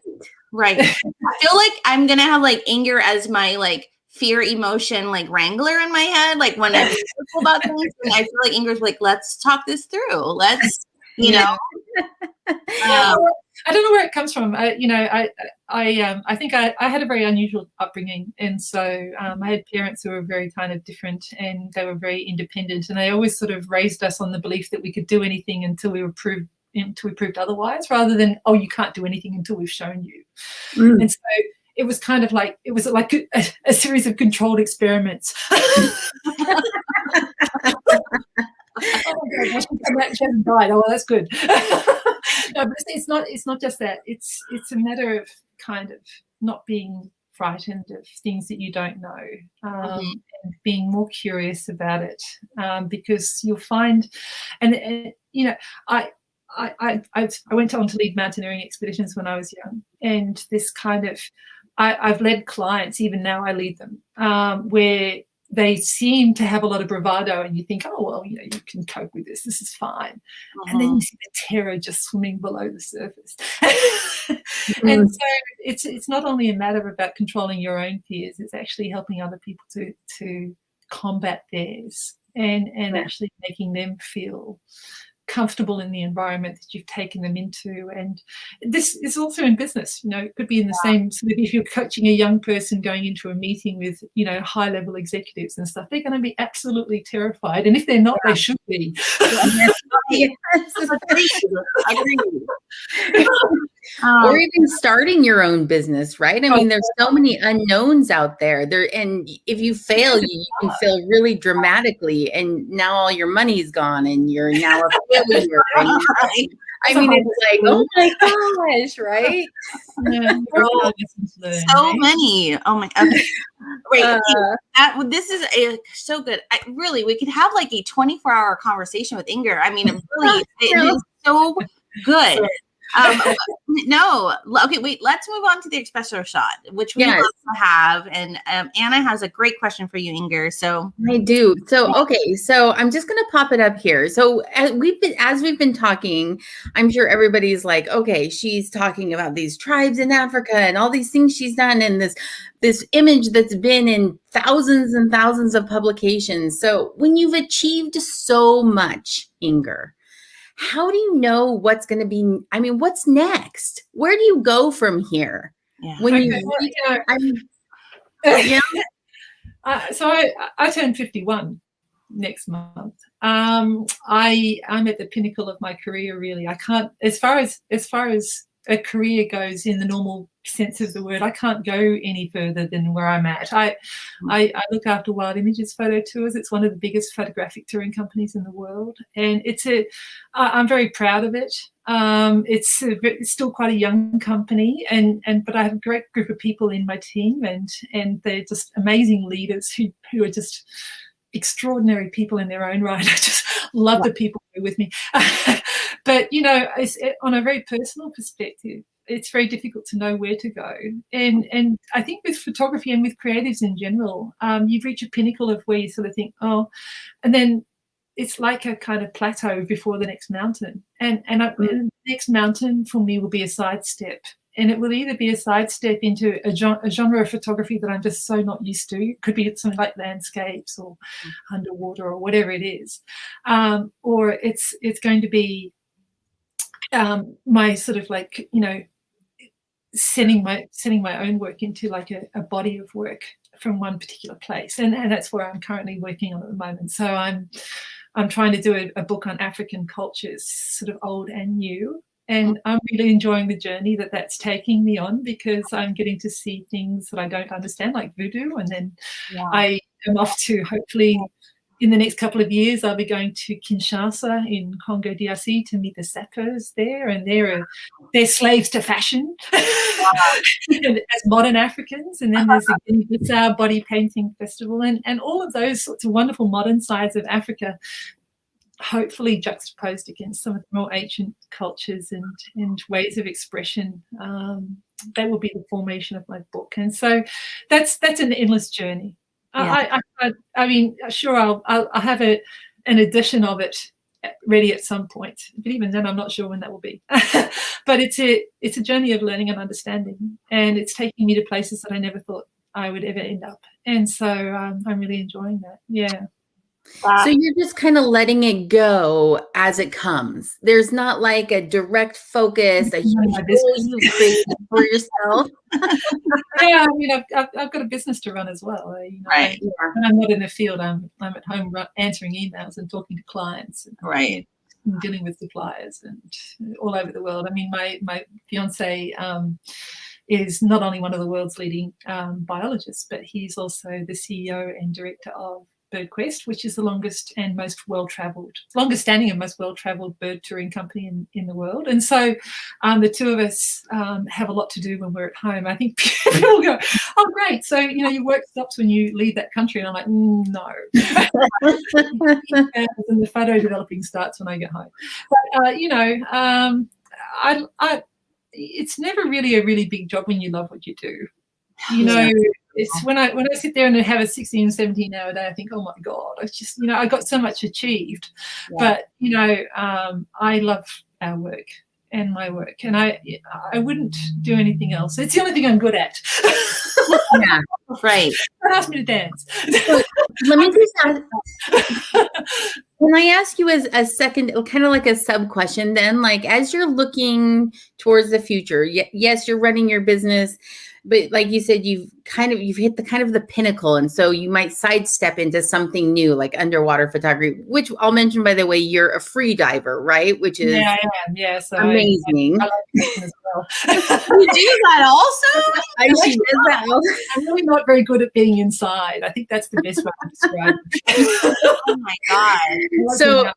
S3: Right. I feel like I'm gonna have like Inger as my like fear emotion like wrangler in my head. Like when I'm careful about things, and I feel like Inger's like, let's talk this through. Let's,
S1: I don't know where it comes from. I think I had a very unusual upbringing, and so I had parents who were very kind of different, and they were very independent, and they always sort of raised us on the belief that we could do anything until we proved otherwise, rather than, oh, you can't do anything until we've shown you. And so it was kind of like, it was like a series of controlled experiments. Oh my God, she hasn't died. Oh, well, that's good. No, but it's not just that. It's a matter of kind of not being frightened of things that you don't know, and being more curious about it, because you'll find, and I went on to lead mountaineering expeditions when I was young, and this kind of, I've led clients, even now I lead them, where they seem to have a lot of bravado, and you think, oh, well, you can cope with this. This is fine. And then you see the terror just swimming below the surface. And so it's not only a matter about controlling your own fears, it's actually helping other people to combat theirs, and actually making them feel comfortable in the environment that you've taken them into. And this is also in business, it could be in the same, so if you're coaching a young person going into a meeting with, high level executives and stuff, they're going to be absolutely terrified. And if they're not, they should be.
S2: Or even starting your own business, right? I mean, there's so many unknowns out there. And if you fail, you can fail really dramatically, and now all your money's gone, and you're now a failure. I mean, it's like, oh my gosh, right?
S3: So many. Oh my God. Wait, this is so good. We could have like a 24-hour conversation with Inger. I mean, it is so good. No. Okay, wait. Let's move on to the espresso shot, which we
S2: Yes.
S3: also have. And Anna has a great question for you, Inger. So
S2: I do. So, okay. So I'm just going to pop it up here. So as we've been talking, I'm sure everybody's like, okay, she's talking about these tribes in Africa and all these things she's done, and this image that's been in thousands and thousands of publications. So when you've achieved so much, Inger, how do you know what's going to be, I mean, what's next? Where do you go from here?
S3: yeah.
S2: When
S1: So I turned 51 next month. I'm at the pinnacle of my career, really. I can't, as far as a career goes in the normal sense of the word, I can't go any further than where I'm at. I look after Wild Images Photo Tours. It's one of the biggest photographic touring companies in the world, and I'm very proud of it. It's still quite a young company, but I have a great group of people in my team, and they're just amazing leaders who are just extraordinary people in their own right. I just love the people who are with me. But, on a very personal perspective, it's very difficult to know where to go. And I think with photography and with creatives in general, you've reached a pinnacle of where you sort of think, oh, and then it's like a kind of plateau before the next mountain. And the next mountain for me will be a sidestep. And it will either be a sidestep into a genre of photography that I'm just so not used to. It could be something like landscapes or underwater or whatever it is. Or it's going to be my sort of like, sending my own work into like a body of work from one particular place. And that's where I'm currently working on at the moment. So I'm trying to do a book on African cultures, sort of old and new. And I'm really enjoying the journey that's taking me on, because I'm getting to see things that I don't understand, like voodoo. And then I am off to, hopefully, in the next couple of years, I'll be going to Kinshasa in Congo DRC to meet the sappers there. And they're slaves to fashion as modern Africans. And then there's the Guinea-Bissau Body Painting Festival, and all of those sorts of wonderful modern sides of Africa, hopefully juxtaposed against some of the more ancient cultures and ways of expression. That will be the formation of my book. And so that's an endless journey. I mean, sure, I'll have an edition of it ready at some point, but even then I'm not sure when that will be. But it's a journey of learning and understanding, and it's taking me to places that I never thought I would ever end up. And so I'm really enjoying that. Yeah.
S2: So you're just kind of letting it go as it comes. There's not like a direct focus, a huge goal you create for yourself.
S1: Yeah, I mean, I've got a business to run as well.
S3: Right.
S1: When I'm not in the field, I'm at home answering emails and talking to clients.
S3: Right.
S1: And dealing with suppliers and all over the world. I mean, my fiance is not only one of the world's leading biologists, but he's also the CEO and director of BirdQuest, which is the longest and most longest standing and most well-traveled bird touring company in the world. And so the two of us have a lot to do when we're at home. I think people go, oh, great. So, your work stops when you leave that country. And I'm like, no. And the photo developing starts when I get home. But, it's never really a really big job when you love what you do. It's when I sit there and have a 16, 17 hour day, I think, oh my God, it's just, I got so much achieved. Yeah. But, I love our work and my work, and I wouldn't do anything else. It's the only thing I'm good at.
S2: Yeah, right.
S1: Don't ask me to dance.
S2: Let me just ask, when I ask you as a second, kind of like a sub question, then, like, as you're looking towards the future, yes, you're running your business, but like you said, you've hit the pinnacle. And so you might sidestep into something new, like underwater photography, which I'll mention, by the way, you're a free diver, right? Which is
S1: so
S2: amazing.
S1: I like that as well.
S3: You do that also?
S2: She does that also.
S1: I'm really not very good at being inside. I think that's the best way to describe it.
S3: Oh my God.
S2: So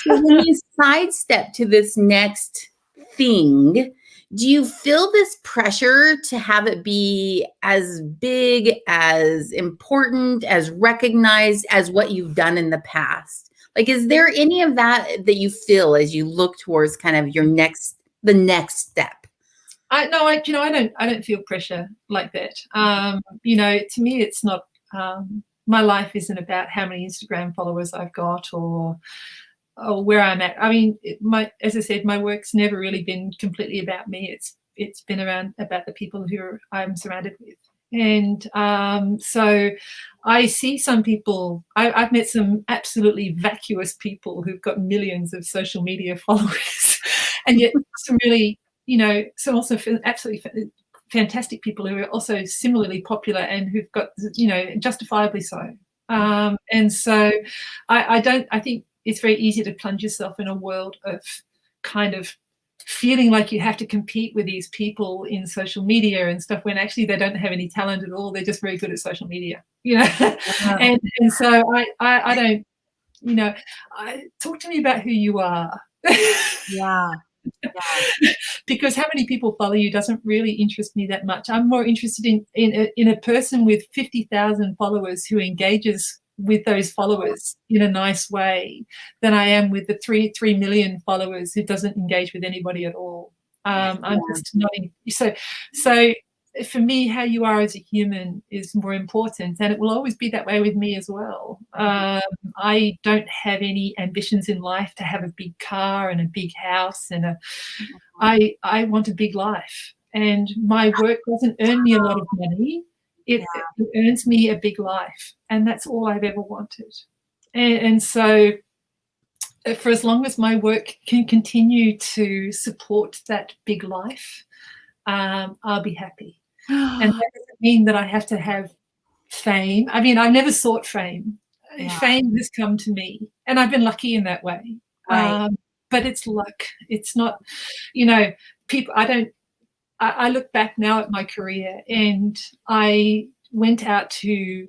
S2: when you sidestep to this next thing, do you feel this pressure to have it be as big, as important, as recognized as what you've done in the past? Like, is there any of that you feel as you look towards kind of your next the next step?
S1: I don't feel pressure like that. To me, it's not, my life isn't about how many Instagram followers I've got or where I'm at. I mean, as I said, my work's never really been completely about me. It's been about the people who I'm surrounded with. And so I see some people, I've met some absolutely vacuous people who've got millions of social media followers, and yet some really, some also absolutely fantastic people who are also similarly popular and who've got, justifiably so. And so I think it's very easy to plunge yourself in a world of kind of feeling like you have to compete with these people in social media and stuff when actually they don't have any talent at all. They're just very good at social media, and so I don't, talk to me about who you are.
S3: Yeah.
S1: Because how many people follow you doesn't really interest me that much. I'm more interested in a person with 50,000 followers who engages with those followers in a nice way than I am with the 3 million followers who doesn't engage with anybody at all. I'm just not so for me, how you are as a human is more important, and it will always be that way with me as well. I don't have any ambitions in life to have a big car and a big house, and I want a big life, and my work doesn't earn me a lot of money. It earns me a big life, and that's all I've ever wanted. And so for as long as my work can continue to support that big life, I'll be happy. And that doesn't mean that I have to have fame. I mean, I've never sought fame. Fame has come to me, and I've been lucky in that way.
S3: Right.
S1: But it's luck. It's not, people, I look back now at my career, and I went out to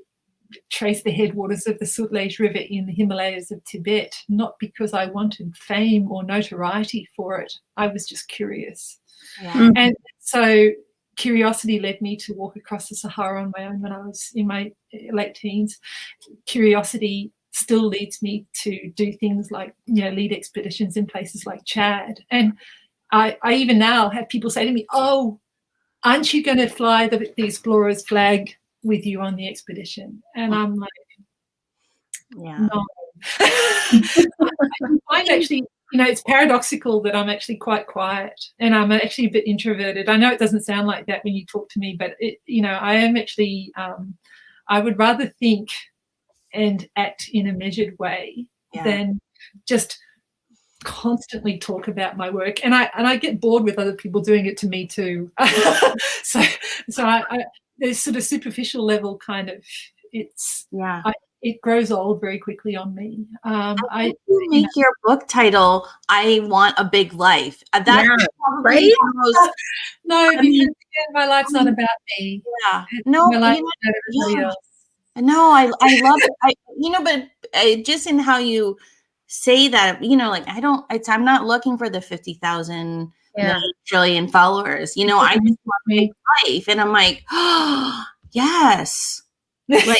S1: trace the headwaters of the Sutlej River in the Himalayas of Tibet, not because I wanted fame or notoriety for it. I was just curious.
S3: Yeah.
S1: And so curiosity led me to walk across the Sahara on my own when I was in my late teens. Curiosity still leads me to do things like, lead expeditions in places like Chad. And I even now have people say to me, "Oh, aren't you going to fly the explorer's flag with you on the expedition?" And I'm like, no. I find actually, it's paradoxical that I'm actually quite quiet, and I'm actually a bit introverted. I know it doesn't sound like that when you talk to me, but I am actually, I would rather think and act in a measured way than just constantly talk about my work, and I get bored with other people doing it to me too. so I there's sort of superficial level kind of, it grows old very quickly on me. I
S3: you make your book title "I Want a Big Life." That's
S2: right.
S1: No, because my life's not about me.
S3: Yeah, no,
S1: my life is about everybody else.
S3: No, I love it. But just in how you say that, like I'm not looking for the 50,000 trillion followers. I just want my life, and I'm like, oh, yes, like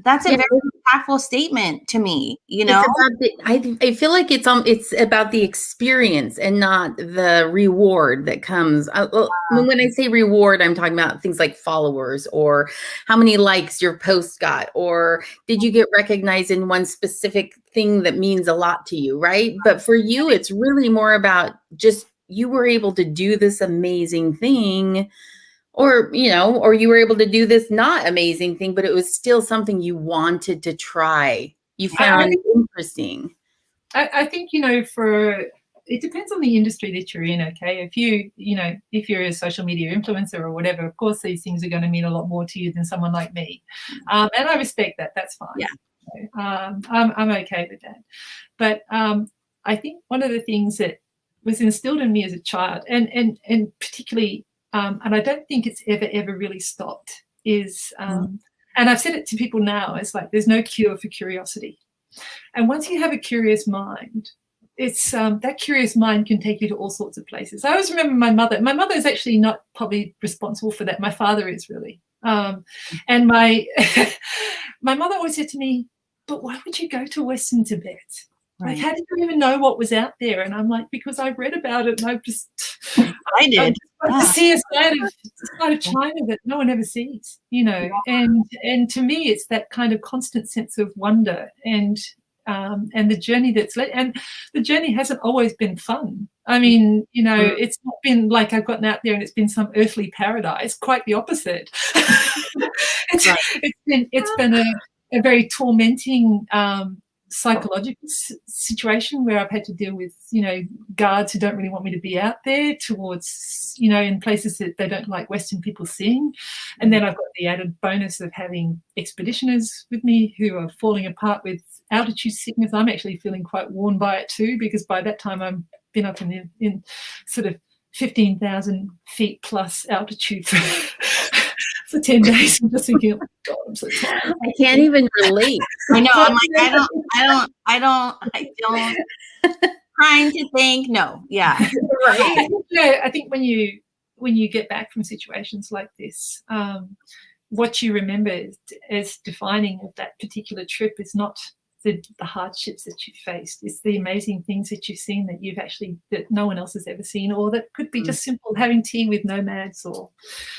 S3: that's a very impactful statement to me.
S2: It's about I feel like it's about the experience and not the reward that comes. When I say reward, I'm talking about things like followers or how many likes your post got, or did you get recognized in one specific thing that means a lot to you, right? But for you, it's really more about just you were able to do this amazing thing, or you were able to do this not amazing thing, but it was still something you wanted to try. You found interesting.
S1: I think, it depends on the industry that you're in. Okay. If you're a social media influencer or whatever, of course, these things are going to mean a lot more to you than someone like me. And I respect that. That's fine.
S3: Yeah.
S1: I'm okay with that. But I think one of the things that was instilled in me as a child, and particularly, and I don't think it's ever really stopped, is, and I've said it to people now, it's like there's no cure for curiosity. And once you have a curious mind, it's that curious mind can take you to all sorts of places. I always remember my mother. My mother is actually not probably responsible for that. My father is really. And my my mother always said to me, "But why would you go to Western Tibet? Like, how did you even know what was out there? And I'm like, because I read about it, and I
S3: did.
S1: To see a side of China that no one ever sees, and to me, it's that kind of constant sense of wonder and the journey and the journey hasn't always been fun. I mean, it's not been like I've gotten out there and it's been some earthly paradise. Quite the opposite. It's been a very tormenting psychological situation where I've had to deal with, guards who don't really want me to be out there towards, in places that they don't like Western people seeing. And then I've got the added bonus of having expeditioners with me who are falling apart with altitude sickness. I'm actually feeling quite worn by it too, because by that time I've been up in sort of 15,000 feet plus altitude for 10 days. I'm just thinking, oh my God, I'm so tired.
S2: I can't even relate.
S3: I know. I'm like, I don't. Trying to think. No. Yeah.
S1: Right. I think when you get back from situations like this, what you remember as defining of that particular trip is not the hardships that you faced. It's the amazing things that you've seen that no one else has ever seen, or that could be just simple having tea with nomads, or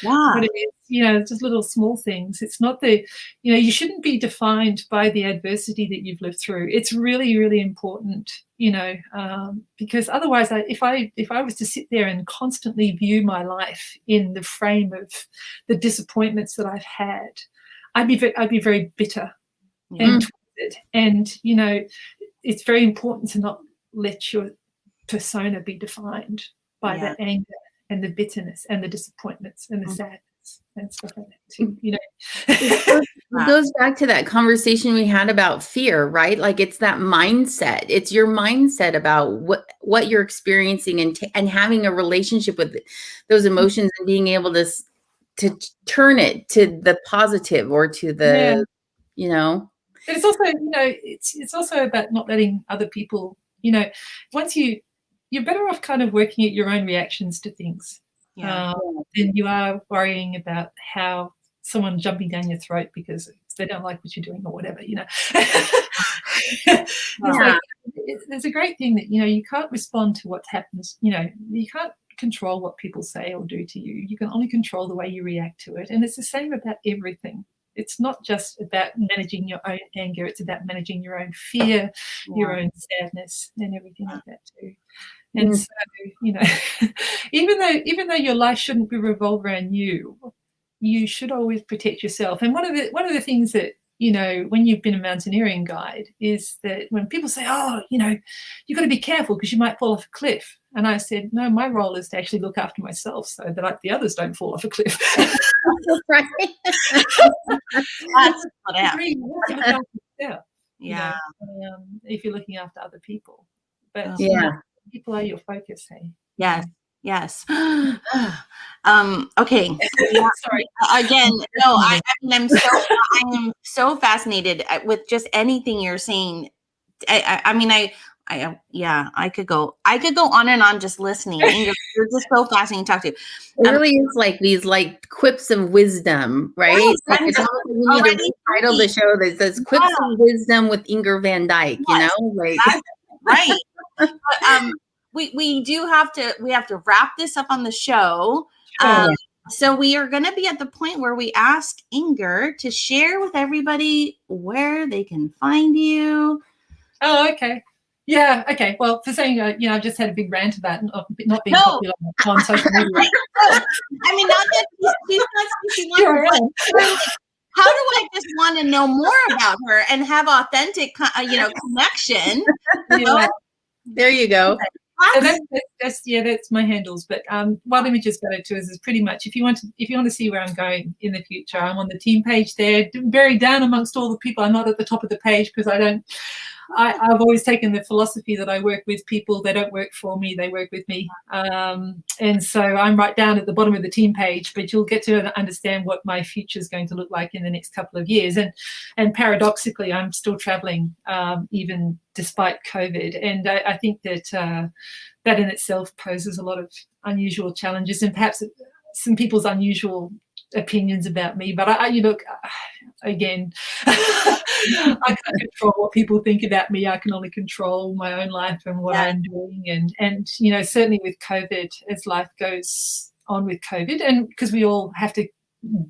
S1: what it is, just little small things. It's not you shouldn't be defined by the adversity that you've lived through. It's really, really important, because otherwise, if I was to sit there and constantly view my life in the frame of the disappointments that I've had, I'd be very bitter and twisted. And it's very important to not let your persona be defined by the anger and the bitterness and the disappointments and the sadness and stuff like that too.
S2: It goes back to that conversation we had about fear, right? Like, it's that mindset. It's your mindset about what you're experiencing and having a relationship with those emotions and being able to turn it to the positive or to the,
S1: But it's also, it's also about not letting other people, once you're better off kind of working at your own reactions to things than you are worrying about how someone jumping down your throat because they don't like what you're doing or whatever, There's a great thing that, you can't respond to what happens, you can't control what people say or do to you. You can only control the way you react to it. And it's the same about everything. It's not just about managing your own anger. It's about managing your own fear, your own sadness, and everything like that too. And so, even though your life shouldn't be revolved around you, you should always protect yourself. And one of the things that, when you've been a mountaineering guide, is that when people say, oh, you've got to be careful because you might fall off a cliff. And I said, no, my role is to actually look after myself so that the others don't fall off a cliff.
S2: Right.
S3: That's what happened.
S1: If you're looking after other people. But people are your focus, hey?
S3: Yes. Okay. Sorry. Again, no. I am so fascinated with just anything you're saying. I could go on and on just listening. You're just so fascinating to talk to.
S2: It really is like these quips of wisdom, right?
S3: Yes,
S2: like it's almost like we need to title the show that says "Quips of Wisdom with Inger Vandyke." Like
S3: right. But, we have to wrap this up on the show. So we are going to be at the point where we ask Inger to share with everybody where they can find you.
S1: Oh, okay. Yeah, okay. Well, for saying, I've just had a big rant about not being popular on social media.
S3: I mean, not that she's not. How do I just want to know more about her and have authentic, connection?
S2: There you go.
S1: So that's my handles. But what images go to is pretty much if you want to see where I'm going in the future, I'm on the team page there, very down amongst all the people. I'm not at the top of the page because I've always taken the philosophy that I work with people. They don't work for me, they work with me. And so I'm right down at the bottom of the team page, but you'll get to understand what my future is going to look like in the next couple of years. And paradoxically, I'm still traveling even despite COVID. And I think that that in itself poses a lot of unusual challenges, and perhaps some people's unusual opinions about me, but I again, I can't control what people think about me. I can only control my own life and what I'm doing. And certainly with COVID, as life goes on with COVID, and because we all have to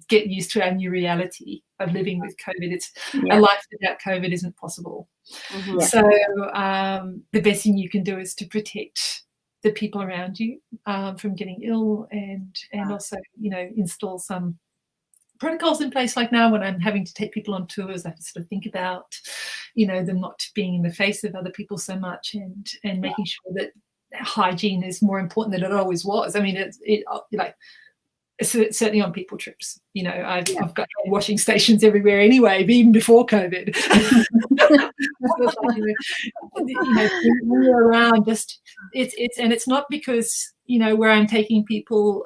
S1: get used to our new reality of living with COVID. A life without COVID isn't possible. Mm-hmm. So the best thing you can do is to protect the people around you from getting ill, and also install some protocols in place. Like now when I'm having to take people on tours, I have to sort of think about them not being in the face of other people so much, and making sure that hygiene is more important than it always was. I mean, it's certainly on people trips. I've got washing stations everywhere anyway, even before COVID. When you're around, it's not because where I'm taking people,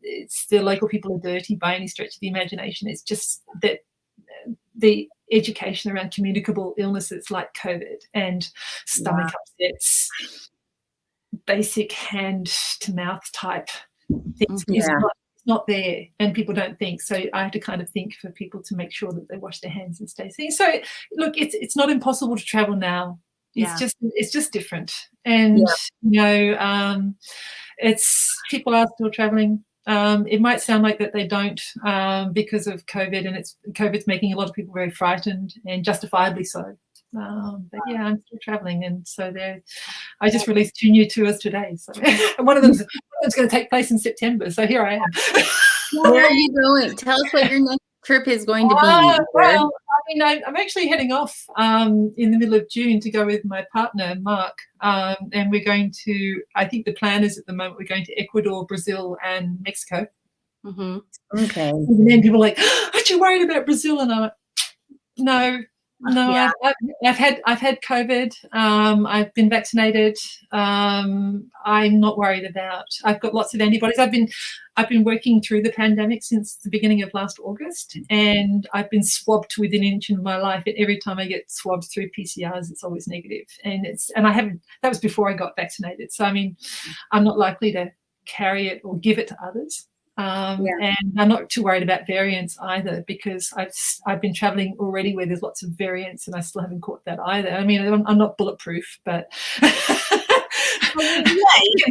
S1: it's the local people are dirty by any stretch of the imagination. It's just that the education around communicable illnesses like COVID and stomach upsets, basic hand to mouth type things is not there, and people don't think. So I have to kind of think for people to make sure that they wash their hands and stay safe. So look, it's not impossible to travel now. It's just different, and it's people are still traveling. It might sound like that they don't because of COVID, and COVID's making a lot of people very frightened, and justifiably so. But I'm still traveling, and so I just released 2 new tours today. So and one of them's going to take place in September. So here I am.
S2: Where are you going? Tell us what your next trip is going to be.
S1: Well, I mean, I'm actually heading off in the middle of June to go with my partner Mark, and we're going to. I think the plan is at the moment we're going to Ecuador, Brazil, and Mexico.
S2: Mm-hmm. Okay.
S1: And then people are like, "Aren't you worried about Brazil?" And I'm like, "No." No, I've had COVID. I've been vaccinated. I'm not worried about. I've got lots of antibodies. I've been working through the pandemic since the beginning of last August, and I've been swabbed within an inch of my life. And every time I get swabbed through PCRs, it's always negative. And I haven't. That was before I got vaccinated. So I mean, I'm not likely to carry it or give it to others. And I'm not too worried about variants either, because I've been traveling already where there's lots of variants, and I still haven't caught that either. I mean, I'm not bulletproof, but
S2: you're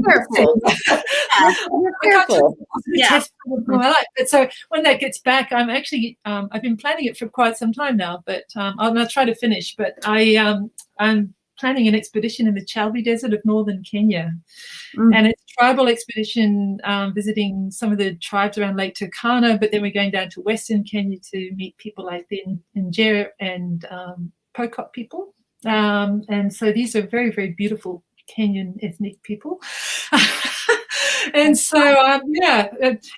S2: careful.
S1: Test for my life. But so when that gets back, I'm actually I've been planning it for quite some time now, but I'll try to finish. But I'm planning an expedition in the Chalbi Desert of northern Kenya, and it's a tribal expedition visiting some of the tribes around Lake Turkana, but then we're going down to western Kenya to meet people like the Injera and Pokot people, and so these are very, very beautiful Kenyan ethnic people. And so,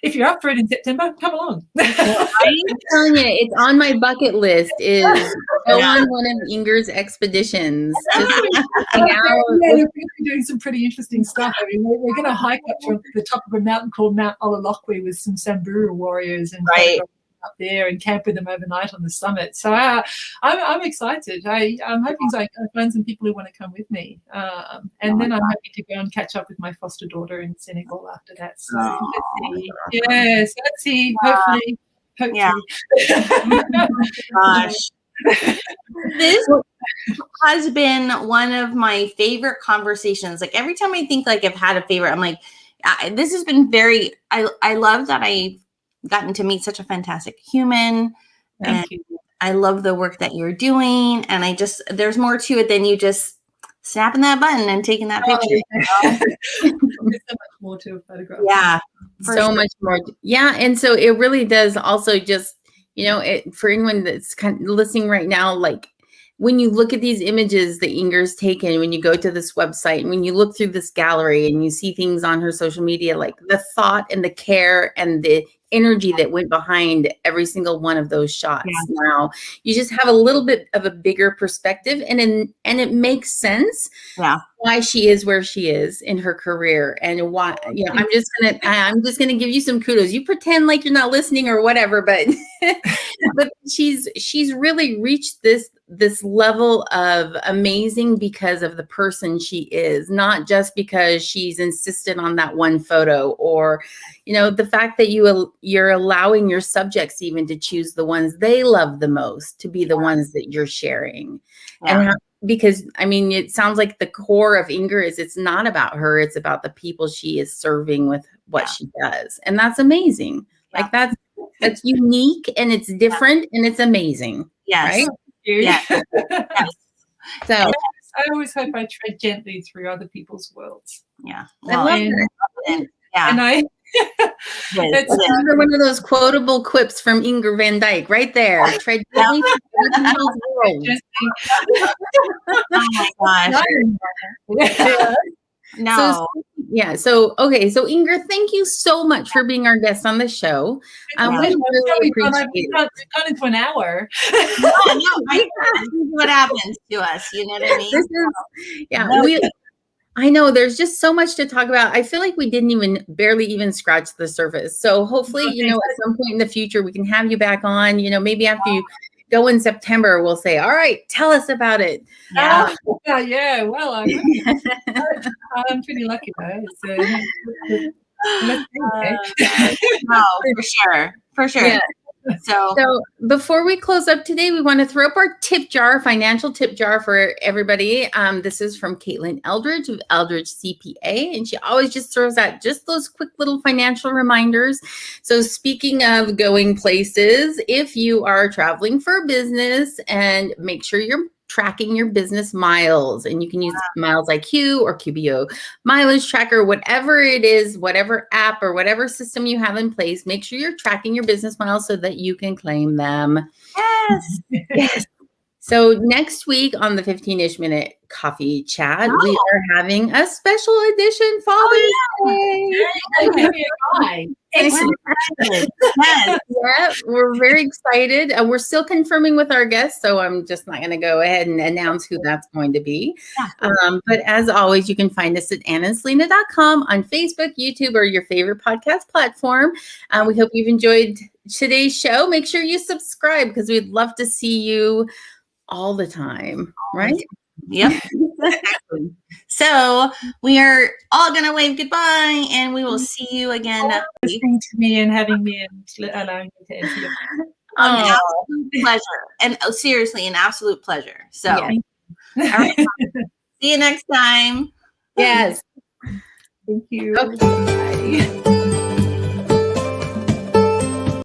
S1: if you're up for it in September, come along.
S2: I'm telling you, it's on my bucket list. Is go on one of Inger's expeditions.
S1: We're doing some pretty interesting stuff. I mean, we're going to hike up to the top of a mountain called Mount Ololokwe with some Samburu warriors and up there and camp with them overnight on the summit. So I'm excited. I'm hoping I find some people who want to come with me. And then I'm happy to go and catch up with my foster daughter in Senegal after that. So let's see. Yes, let's see. Hopefully.
S3: Yeah. Gosh. This has been one of my favorite conversations. Like every time I think like I've had a favorite, I'm like, this has been very, I love that I've gotten to meet such a fantastic human.
S1: Thank you.
S3: I love the work that you're doing. And there's more to it than you just snapping that button and taking that picture.
S1: There's so much more to a photograph.
S3: Yeah.
S2: So much more. Yeah. And so it really does also just, for anyone that's kind of listening right now, like when you look at these images that Inger's taken, when you go to this website and when you look through this gallery and you see things on her social media, like the thought and the care and the energy that went behind every single one of those shots. Yeah. Now you just have a little bit of a bigger perspective, and it makes sense. Yeah. Why she is where she is in her career, and why, I'm just gonna give you some kudos. You pretend like you're not listening or whatever, but but she's really reached this level of amazing because of the person she is, not just because she's insisted on that one photo, or, you know, the fact that you're allowing your subjects even to choose the ones they love the most to be the ones that you're sharing. And because, I mean, it sounds like the core of Inger is it's not about her, it's about the people she is serving with what she does. And that's amazing. Like that's unique and it's different and it's amazing.
S3: Yes.
S2: Right?
S3: Yes. Yes.
S2: So
S1: I always hope I tread gently through other people's worlds.
S3: Yeah.
S2: I love that.
S1: And I
S2: it's another one of those quotable quips from Inger Vandyke right there. Tread gently through other people's worlds.
S3: Oh my gosh. No.
S2: So Inger, thank you so much for being our guest on the show. We really appreciate it.
S1: We've gone into an hour.
S3: What happens to us? You know what I mean?
S2: I know there's just so much to talk about. I feel like we didn't barely even scratch the surface. So hopefully, you know, at some point in the future, we can have you back on, you know, maybe after you go in September, we'll say, all right, tell us about it.
S1: Yeah. Well, I'm pretty lucky though. So let's
S3: no, for sure. Yeah. So
S2: before we close up today, we want to throw up our financial tip jar for everybody. This is from Caitlin Eldridge of Eldridge CPA, and she always just throws out just those quick little financial reminders. So speaking of going places, if you are traveling for business, and make sure you're tracking your business miles, and you can use Miles IQ or QBO mileage tracker, whatever it is, whatever app or whatever system you have in place, make sure you're tracking your business miles so that you can claim them. Yes. So next week on the 15-ish minute coffee chat, we are having a special edition Father's Day.
S1: Excellent.
S2: We're very excited. We're still confirming with our guests, so I'm just not going to go ahead and announce who that's going to be. But as always, you can find us at AnnaandSelena.com on Facebook, YouTube, or your favorite podcast platform. We hope you've enjoyed today's show. Make sure you subscribe because we'd love to see you all the time, right?
S3: Yep. Exactly. So we are all going to wave goodbye, and we will see you again.
S1: Listening to me and having me and allowing me to enter your
S3: an absolute pleasure. And seriously, an absolute pleasure. So, all right. See you next time.
S2: Yes.
S1: Thank you.
S2: Okay. Bye.